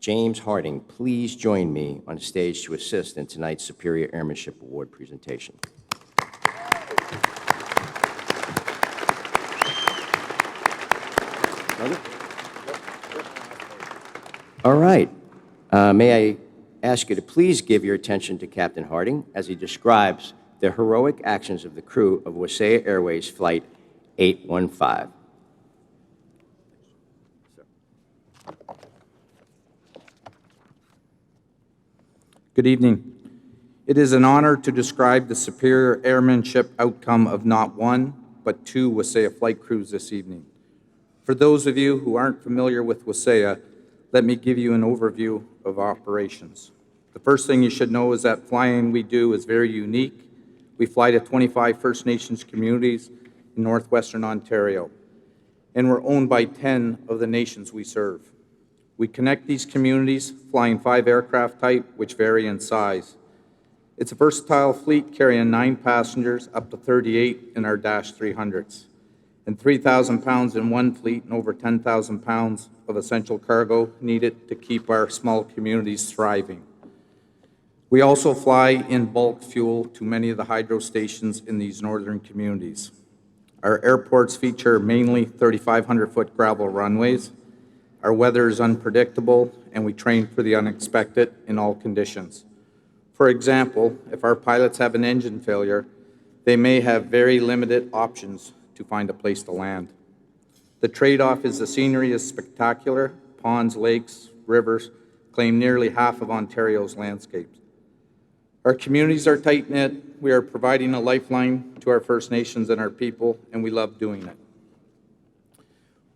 James Harding, please join me on stage to assist in tonight's Superior Airmanship Award presentation. All right. May I ask you to please give your attention to Captain Harding as he describes the heroic actions of the crew of Wasaya Airways Flight 815. Good evening. It is an honor to describe the superior airmanship outcome of not one, but two Wasaya flight crews this evening. For those of you who aren't familiar with Wasaya, let me give you an overview of operations. The first thing you should know is that flying we do is very unique. We fly to 25 First Nations communities in northwestern Ontario, and we're owned by 10 of the nations we serve. We connect these communities flying 5 aircraft type, which vary in size. It's a versatile fleet carrying 9 passengers up to 38 in our Dash 300s, and 3,000 pounds in one fleet and over 10,000 pounds of essential cargo needed to keep our small communities thriving. We also fly in bulk fuel to many of the hydro stations in these northern communities. Our airports feature mainly 3,500-foot gravel runways. Our weather is unpredictable, and we train for the unexpected in all conditions. For example, if our pilots have an engine failure, they may have very limited options to find a place to land. The trade-off is the scenery is spectacular. Ponds, lakes, rivers claim nearly half of Ontario's landscapes. Our communities are tight-knit. We are providing a lifeline to our First Nations and our people, and we love doing it.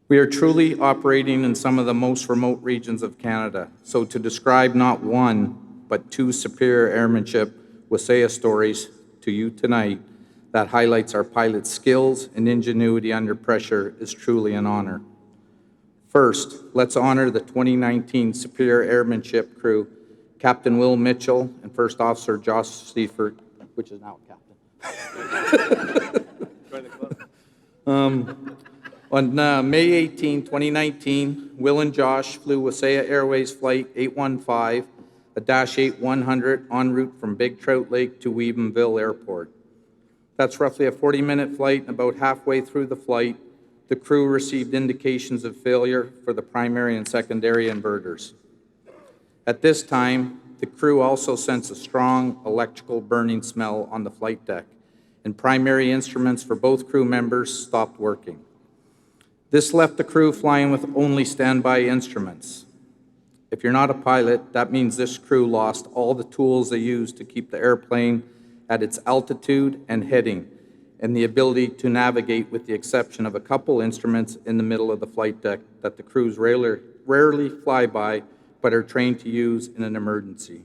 We are truly operating in some of the most remote regions of Canada, so to describe not one, but two superior airmanship Wasaya stories to you tonight that highlights our pilots' skills and ingenuity under pressure is truly an honor. First, let's honor the 2019 Superior Airmanship crew, Captain Will Mitchell and First Officer Josh Seifert, which is now Captain. On May 18, 2019, Will and Josh flew Wasaya Airways Flight 815, a Dash 8-100 en route from Big Trout Lake to Weebenville Airport. That's roughly a 40-minute flight, and about halfway through the flight, the crew received indications of failure for the primary and secondary inverters. At this time, the crew also sensed a strong electrical burning smell on the flight deck, and primary instruments for both crew members stopped working. This left the crew flying with only standby instruments. If you're not a pilot, that means this crew lost all the tools they used to keep the airplane at its altitude and heading, and the ability to navigate with the exception of a couple instruments in the middle of the flight deck that the crews rarely fly by but are trained to use in an emergency.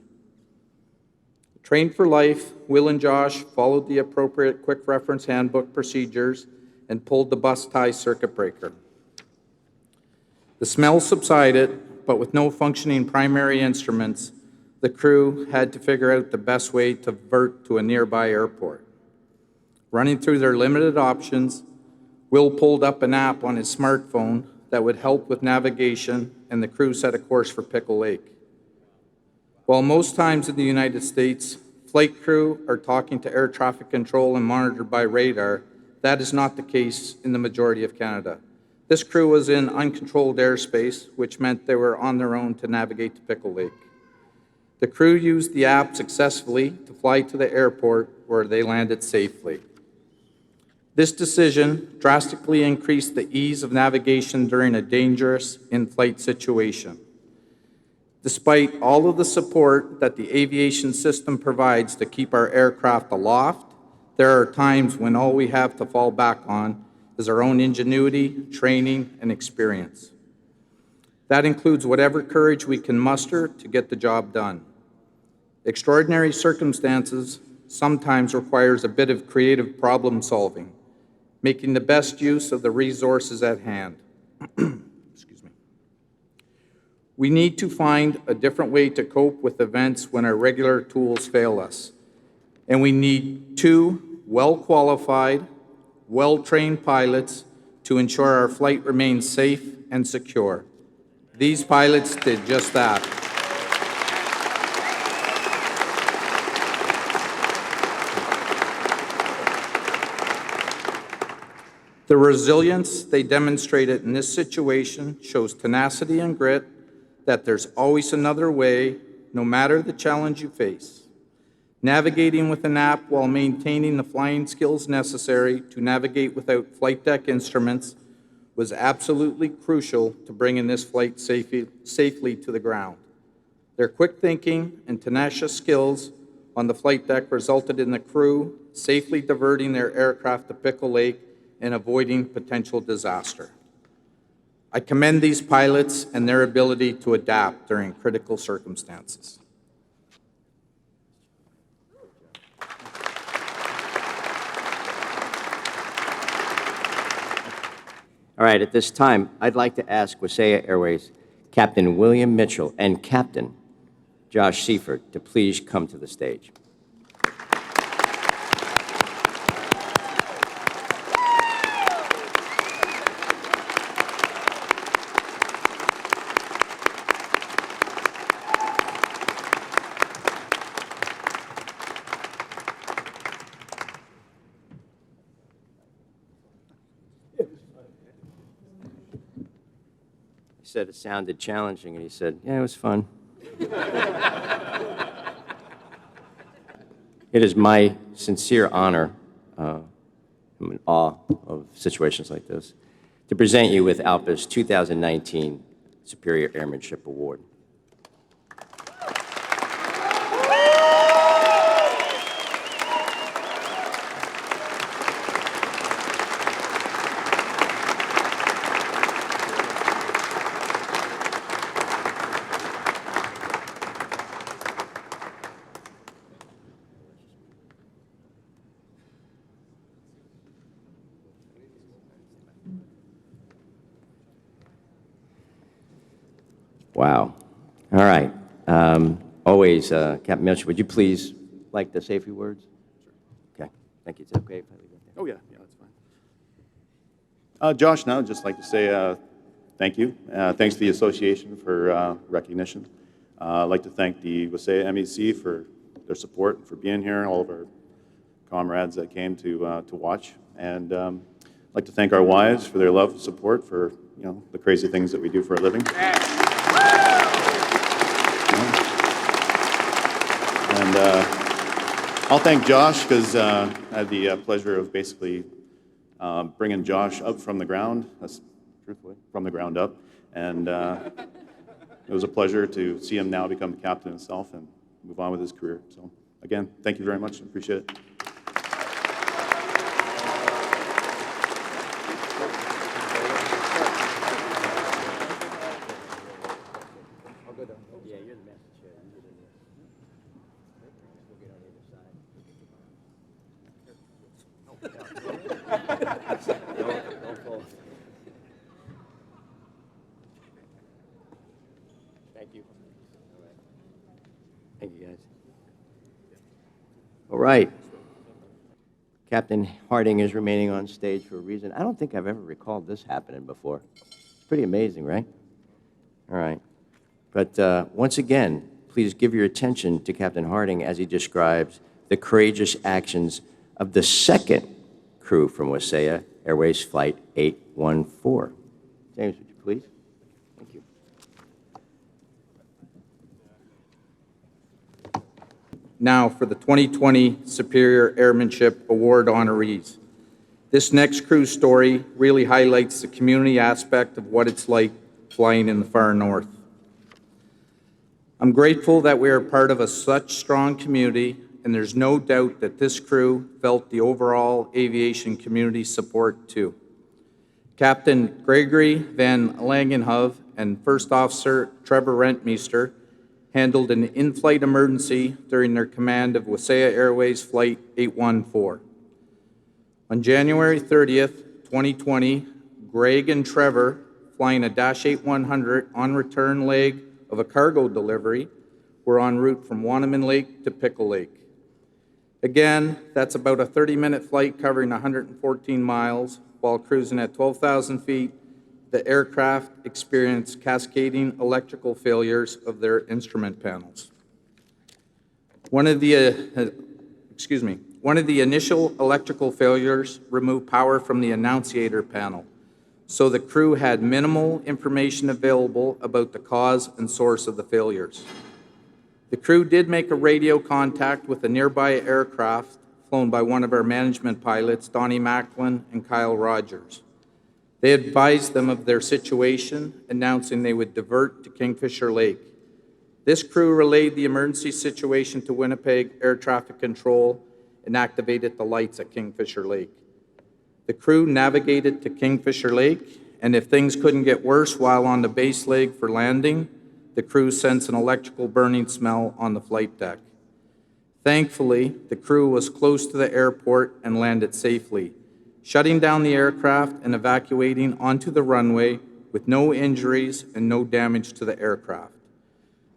Trained for life, Will and Josh followed the appropriate quick reference handbook procedures and pulled the bus tie circuit breaker. The smell subsided, but with no functioning primary instruments, the crew had to figure out the best way to divert to a nearby airport. Running through their limited options, Will pulled up an app on his smartphone that would help with navigation, and the crew set a course for Pickle Lake. While most times in the United States, flight crew are talking to air traffic control and monitored by radar, that is not the case in the majority of Canada. This crew was in uncontrolled airspace, which meant they were on their own to navigate to Pickle Lake. The crew used the app successfully to fly to the airport where they landed safely. This decision drastically increased the ease of navigation during a dangerous in-flight situation. Despite all of the support that the aviation system provides to keep our aircraft aloft, there are times when all we have to fall back on is our own ingenuity, training, and experience. That includes whatever courage we can muster to get the job done. Extraordinary circumstances sometimes requires a bit of creative problem solving, making the best use of the resources at hand. Excuse me. We need to find a different way to cope with events when our regular tools fail us. And we need two well-qualified, well-trained pilots to ensure our flight remains safe and secure. These pilots did just that. The resilience they demonstrated in this situation shows tenacity and grit, that there's always another way, no matter the challenge you face. Navigating with an app while maintaining the flying skills necessary to navigate without flight deck instruments was absolutely crucial to bringing this flight safely to the ground. Their quick thinking and tenacious skills on the flight deck resulted in the crew safely diverting their aircraft to Pickle Lake and avoiding potential disaster. I commend these pilots and their ability to adapt during critical circumstances. All right, at this time, I'd like to ask Wasaya Airways Captain William Mitchell and Captain Josh Seifert to please come to the stage. He said it sounded challenging, and he said, yeah, it was fun. It is my sincere honor, I'm in awe of situations like this, to present you with Alpa's 2019 Superior Airmanship Award. Wow. All right. Always, Captain Mitchell, would you please like the safety words? Sure. Okay. Thank you. Is it okay if I leave it there? Oh, yeah, that's fine. Josh, now I'd just like to say thank you. Thanks to the association for recognition. I'd like to thank the Wasaya MEC for their support and for being here, all of our comrades that came to watch. And I'd like to thank our wives for their love and support for the crazy things that we do for a living. And I'll thank Josh because I had the pleasure of basically bringing Josh up from the ground, that's truthfully, from the ground up. And it was a pleasure to see him now become the captain himself and move on with his career. So again, thank you very much. I appreciate it. Yeah, you're the master chair. You get in there. We'll get on either side. Don't fall. Thank you. All right. Thank you, guys. All right. Captain Harding is remaining on stage for a reason. I don't think I've ever recalled this happening before. It's pretty amazing, right? All right. But once again, please give your attention to Captain Harding as he describes the courageous actions of the second crew from Wasaya Airways Flight 814. James, would you please? Thank you. Now for the 2020 Superior Airmanship Award honorees. This next crew story really highlights the community aspect of what it's like flying in the far north. I'm grateful that we are part of such strong community, and there's no doubt that this crew felt the overall aviation community support too. Captain Gregory Van Langenhove and First Officer Trevor Rentmeester handled an in-flight emergency during their command of Wasaya Airways Flight 814. On January 30th, 2020, Greg and Trevor, flying a Dash 8-100 on return leg of a cargo delivery, were en route from Wanneman Lake to Pickle Lake. Again, that's about a 30-minute flight covering 114 miles while cruising at 12,000 feet the aircraft experienced cascading electrical failures of their instrument panels. One of the initial electrical failures removed power from the annunciator panel, so the crew had minimal information available about the cause and source of the failures. The crew did make a radio contact with a nearby aircraft flown by one of our management pilots, Donnie Macklin and Kyle Rogers. They advised them of their situation, announcing they would divert to Kingfisher Lake. This crew relayed the emergency situation to Winnipeg Air Traffic Control and activated the lights at Kingfisher Lake. The crew navigated to Kingfisher Lake, and if things couldn't get worse while on the base leg for landing, the crew sensed an electrical burning smell on the flight deck. Thankfully, the crew was close to the airport and landed safely, shutting down the aircraft and evacuating onto the runway with no injuries and no damage to the aircraft.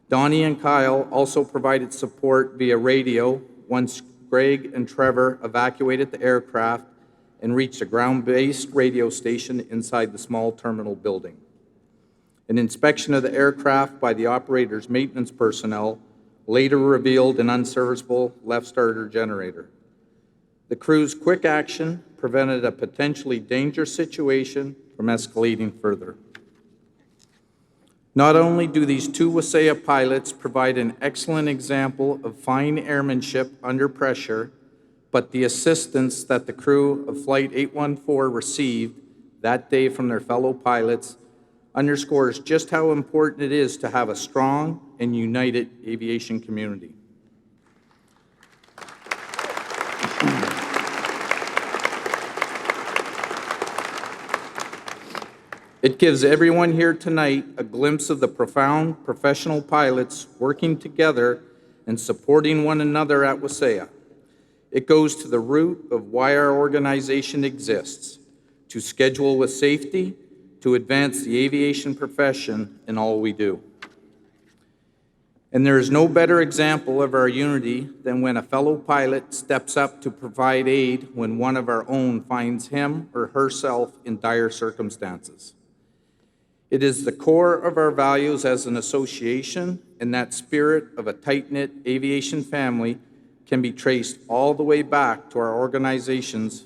Donnie and Kyle also provided support via radio once Greg and Trevor evacuated the aircraft and reached a ground-based radio station inside the small terminal building. An inspection of the aircraft by the operator's maintenance personnel later revealed an unserviceable left starter generator. The crew's quick action prevented a potentially dangerous situation from escalating further. Not only do these two Wasaya pilots provide an excellent example of fine airmanship under pressure, but the assistance that the crew of Flight 814 received that day from their fellow pilots underscores just how important it is to have a strong and united aviation community. It gives everyone here tonight a glimpse of the profound professional pilots working together and supporting one another at Wasaya. It goes to the root of why our organization exists, to schedule with safety, to advance the aviation profession in all we do. And there is no better example of our unity than when a fellow pilot steps up to provide aid when one of our own finds him or herself in dire circumstances. It is the core of our values as an association, and that spirit of a tight-knit aviation family can be traced all the way back to our organization's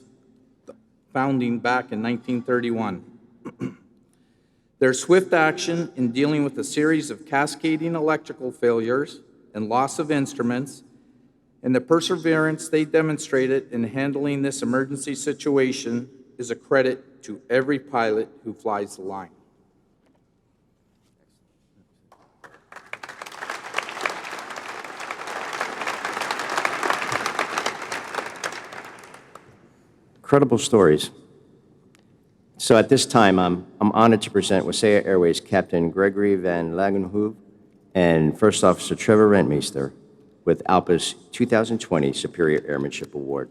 founding back in 1931. Their swift action in dealing with a series of cascading electrical failures and loss of instruments, and the perseverance they demonstrated in handling this emergency situation is a credit to every pilot who flies the line. Incredible stories. So at this time, I'm honored to present Wasaya Airways Captain Gregory Van Lagenhoeve and First Officer Trevor Rentmeester with Alpa's 2020 Superior Airmanship Award.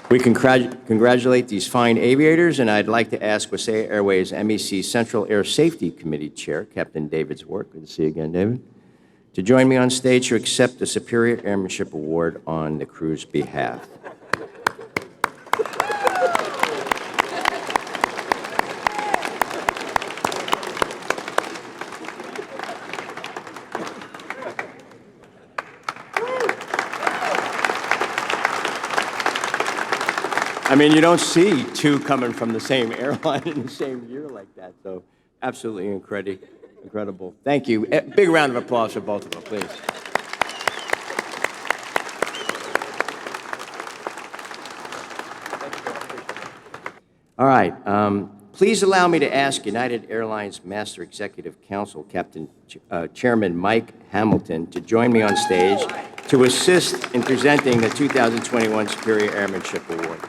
We congratulate these fine aviators, and I'd like to ask Wasaya Airways MEC Central Air Safety Committee Chair, Captain David Zwart, good to see you again, David, to join me on stage to accept the Superior Airmanship Award on the crew's behalf. I mean, you don't see two coming from the same airline in the same year like that, so absolutely incredible. Thank you. A big round of applause for both of them, please. All right. Please allow me to ask United Airlines Master Executive Council, Chairman Mike Hamilton, to join me on stage to assist in presenting the 2021 Superior Airmanship Award.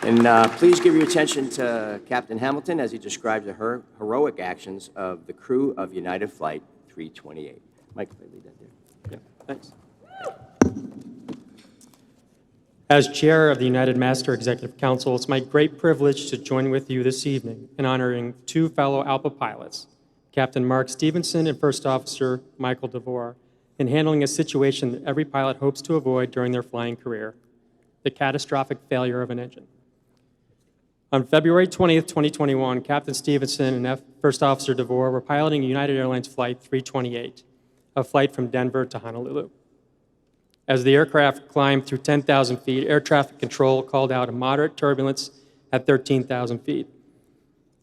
And please give your attention to Captain Hamilton as he describes the heroic actions of the crew of United Flight 328. Mike, can I leave that there? Yeah, thanks. As chair of the United Master Executive Council, it's my great privilege to join with you this evening in honoring two fellow Alpa pilots, Captain Mark Stevenson and First Officer Michael DeVore, in handling a situation that every pilot hopes to avoid during their flying career, the catastrophic failure of an engine. On February 20th, 2021, Captain Stevenson and First Officer DeVore were piloting United Airlines Flight 328, a flight from Denver to Honolulu. As the aircraft climbed through 10,000 feet, air traffic control called out a moderate turbulence at 13,000 feet.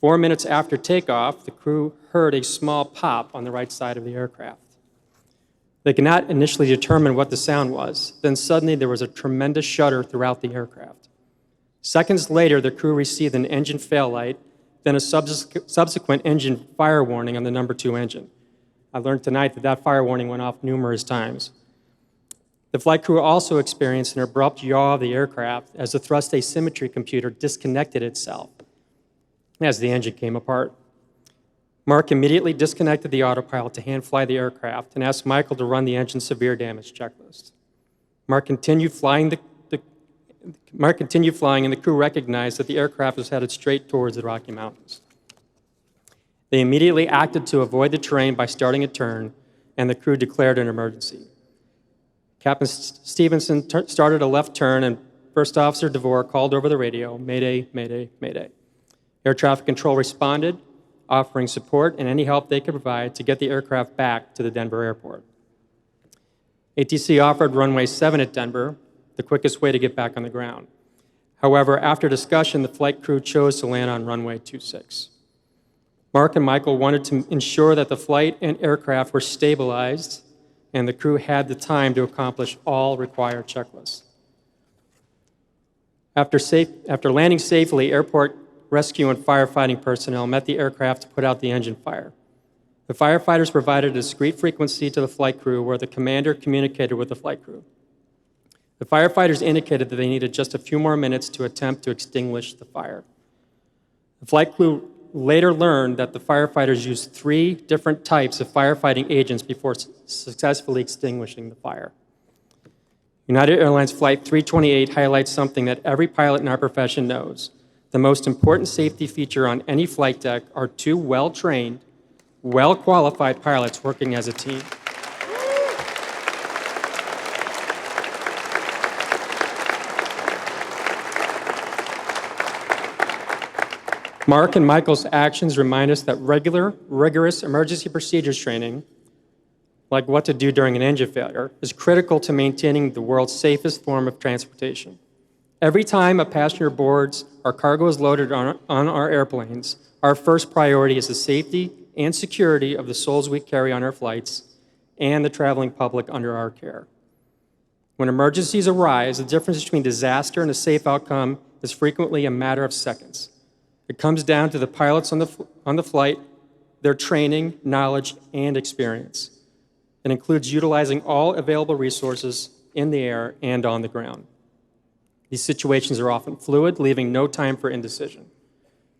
4 minutes after takeoff, the crew heard a small pop on the right side of the aircraft. They could not initially determine what the sound was. Then suddenly there was a tremendous shudder throughout the aircraft. Seconds later, the crew received an engine fail light, then a subsequent engine fire warning on the number 2 engine. I learned tonight that that fire warning went off numerous times. The flight crew also experienced an abrupt yaw of the aircraft as the thrust asymmetry computer disconnected itself as the engine came apart. Mark immediately disconnected the autopilot to hand fly the aircraft and asked Michael to run the engine's severe damage checklist. Mark continued flying, and the crew recognized that the aircraft was headed straight towards the Rocky Mountains. They immediately acted to avoid the terrain by starting a turn, and the crew declared an emergency. Captain Stevenson started a left turn, and First Officer DeVore called over the radio, "Mayday, mayday, mayday." Air traffic control responded, offering support and any help they could provide to get the aircraft back to the Denver airport. ATC offered runway 7 at Denver, the quickest way to get back on the ground. However, after discussion, the flight crew chose to land on runway 26. Mark and Michael wanted to ensure that the flight and aircraft were stabilized and the crew had the time to accomplish all required checklists. After landing safely, airport rescue and firefighting personnel met the aircraft to put out the engine fire. The firefighters provided a discrete frequency to the flight crew where the commander communicated with the flight crew. The firefighters indicated that they needed just a few more minutes to attempt to extinguish the fire. The flight crew later learned that the firefighters used 3 different types of firefighting agents before successfully extinguishing the fire. United Airlines Flight 328 highlights something that every pilot in our profession knows. The most important safety feature on any flight deck are 2 well-trained, well-qualified pilots working as a team. Mark and Michael's actions remind us that rigorous emergency procedures training, like what to do during an engine failure, is critical to maintaining the world's safest form of transportation. Every time a passenger boards or cargo is loaded on our airplanes, our first priority is the safety and security of the souls we carry on our flights and the traveling public under our care. When emergencies arise, the difference between disaster and a safe outcome is frequently a matter of seconds. It comes down to the pilots on the flight, their training, knowledge, and experience. It includes utilizing all available resources in the air and on the ground. These situations are often fluid, leaving no time for indecision.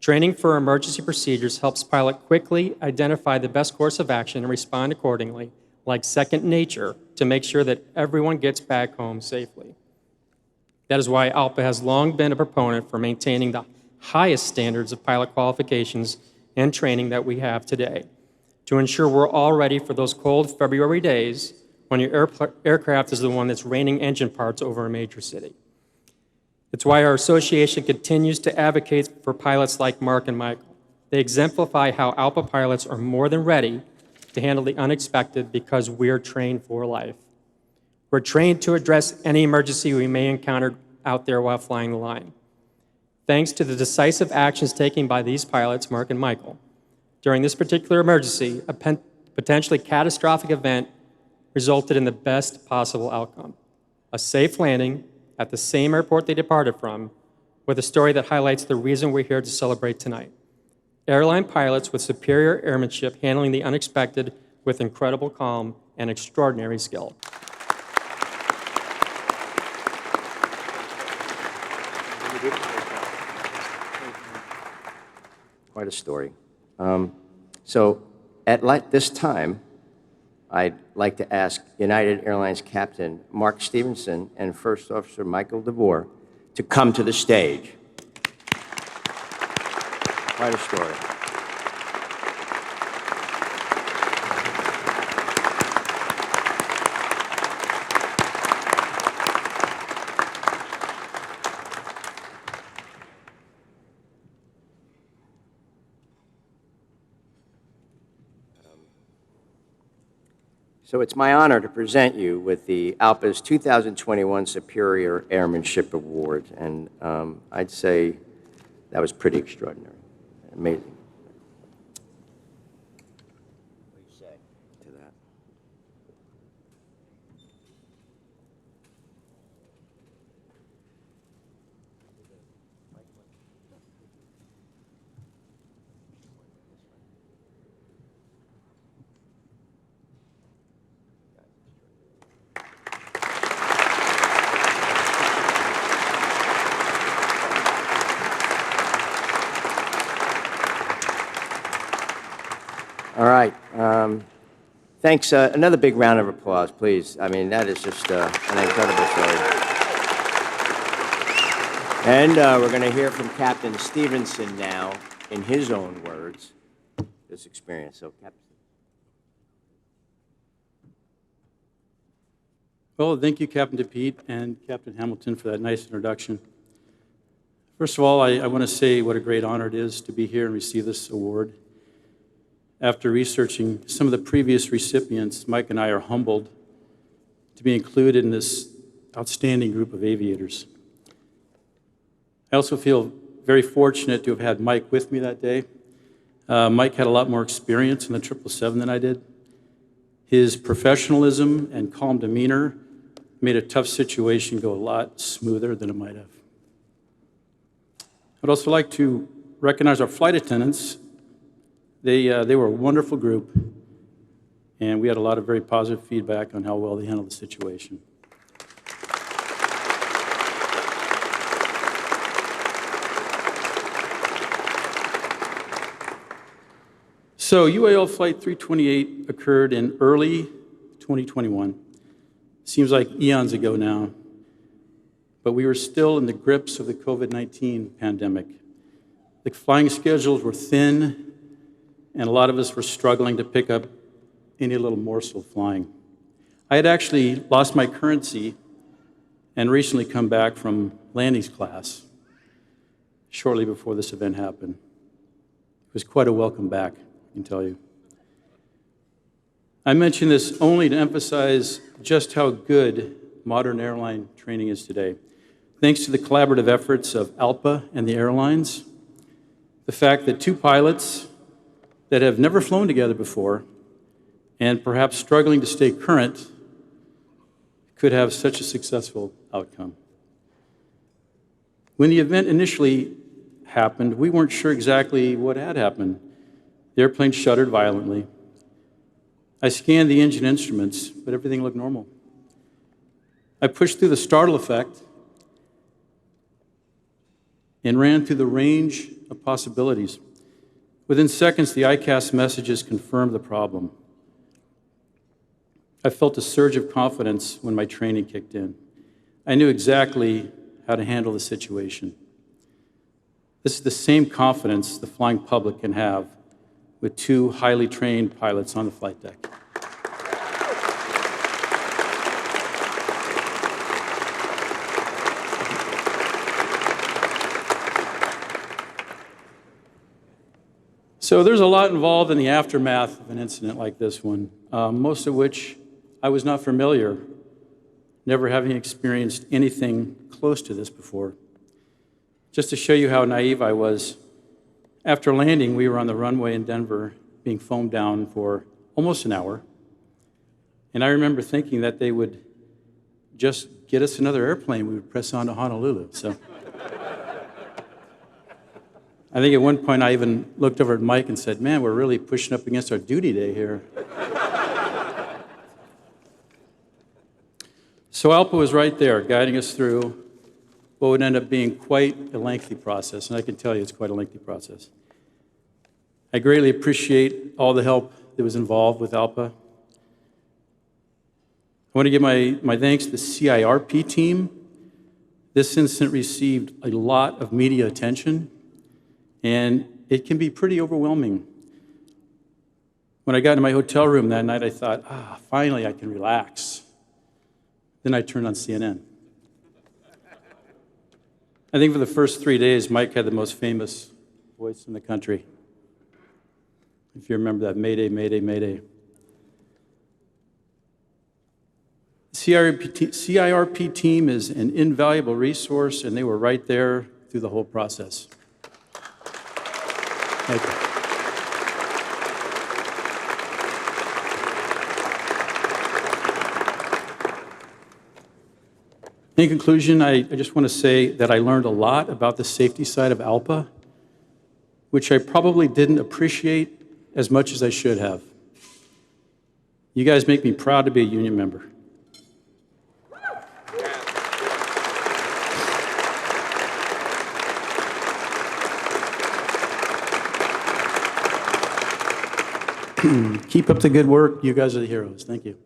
Training for emergency procedures helps pilot quickly identify the best course of action and respond accordingly, like second nature, to make sure that everyone gets back home safely. That is why Alpa has long been a proponent for maintaining the highest standards of pilot qualifications and training that we have today, to ensure we're all ready for those cold February days when your aircraft is the one that's raining engine parts over a major city. It's why our association continues to advocate for pilots like Mark and Michael. They exemplify how Alpa pilots are more than ready to handle the unexpected because we're trained for life. We're trained to address any emergency we may encounter out there while flying the line. Thanks to the decisive actions taken by these pilots, Mark and Michael, during this particular emergency, a potentially catastrophic event resulted in the best possible outcome: a safe landing at the same airport they departed from, with a story that highlights the reason we're here to celebrate tonight. Airline pilots with superior airmanship handling the unexpected with incredible calm and extraordinary skill. Quite a story. So at this time, I'd like to ask United Airlines Captain Mark Stevenson and First Officer Michael DeVore to come to the stage. Quite a story. So it's my honor to present you with the Alpa's 2021 Superior Airmanship Award, and I'd say that was pretty extraordinary, amazing. What do you say to that? All right. Thanks. Another big round of applause, please. I mean, that is just an incredible story. And we're going to hear from Captain Stevenson now, in his own words, this experience. So, Captain. Well, thank you, Captain DePete and Captain Hamilton, for that nice introduction. First of all, I want to say what a great honor it is to be here and receive this award. After researching some of the previous recipients, Mike and I are humbled to be included in this outstanding group of aviators. I also feel very fortunate to have had Mike with me that day. Mike had a lot more experience in the 777 than I did. His professionalism and calm demeanor made a tough situation go a lot smoother than it might have. I'd also like to recognize our flight attendants. They were a wonderful group, and we had a lot of very positive feedback on how well they handled the situation. So UAL Flight 328 occurred in early 2021. Seems like eons ago now, but we were still in the grips of the COVID-19 pandemic. The flying schedules were thin, and a lot of us were struggling to pick up any little morsel of flying. I had actually lost my currency and recently come back from landings class shortly before this event happened. It was quite a welcome back, I can tell you. I mention this only to emphasize just how good modern airline training is today. Thanks to the collaborative efforts of Alpa and the airlines, the fact that two pilots that have never flown together before and perhaps struggling to stay current could have such a successful outcome. When the event initially happened, we weren't sure exactly what had happened. The airplane shuddered violently. I scanned the engine instruments, but everything looked normal. I pushed through the startle effect and ran through the range of possibilities. Within seconds, the ICAS messages confirmed the problem. I felt a surge of confidence when my training kicked in. I knew exactly how to handle the situation. This is the same confidence the flying public can have with two highly trained pilots on the flight deck. So there's a lot involved in the aftermath of an incident like this one, most of which I was not familiar, never having experienced anything close to this before. Just to show you how naive I was, after landing, we were on the runway in Denver being foamed down for almost an hour. And I remember thinking that they would just get us another airplane, we would press on to Honolulu. So I think at one point I even looked over at Mike and said, man, we're really pushing up against our duty day here. So Alpa was right there, guiding us through what would end up being quite a lengthy process, and I can tell you it's quite a lengthy process. I greatly appreciate all the help that was involved with Alpa. I want to give my thanks to the CIRP team. This incident received a lot of media attention, and it can be pretty overwhelming. When I got in my hotel room that night, I thought, finally I can relax. Then I turned on CNN. I think for the first 3 days, Mike had the most famous voice in the country. If you remember that, Mayday, Mayday, Mayday. CIRP team is an invaluable resource, and they were right there through the whole process. Thank you. In conclusion, I just want to say that I learned a lot about the safety side of Alpa, which I probably didn't appreciate as much as I should have. You guys make me proud to be a union member. Keep up the good work. You guys are the heroes. Thank you.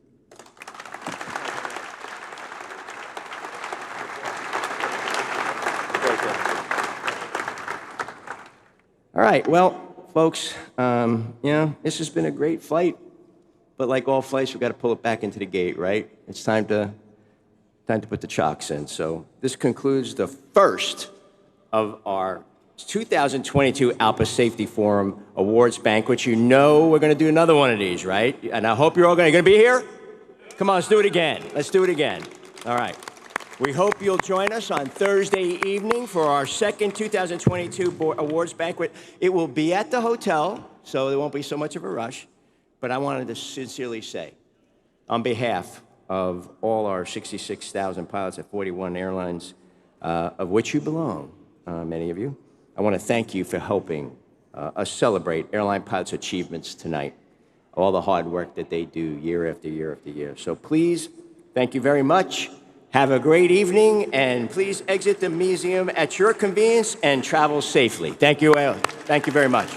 All right, well, folks, this has been a great flight, but like all flights, we've got to pull it back into the gate, right? It's time to put the chocks in. So this concludes the first of our 2022 Alpa Safety Forum Awards Banquet. You know we're going to do another one of these, right? And I hope you're all going to be here. Come on, let's do it again. Let's do it again. All right. We hope you'll join us on Thursday evening for our second 2022 awards banquet. It will be at the hotel, so there won't be so much of a rush. But I wanted to sincerely say, on behalf of all our 66,000 pilots at 41 airlines, of which you belong, many of you, I want to thank you for helping us celebrate airline pilots' achievements tonight, all the hard work that they do year after year after year. So please, thank you very much. Have a great evening, and please exit the museum at your convenience and travel safely. Thank you, thank you very much.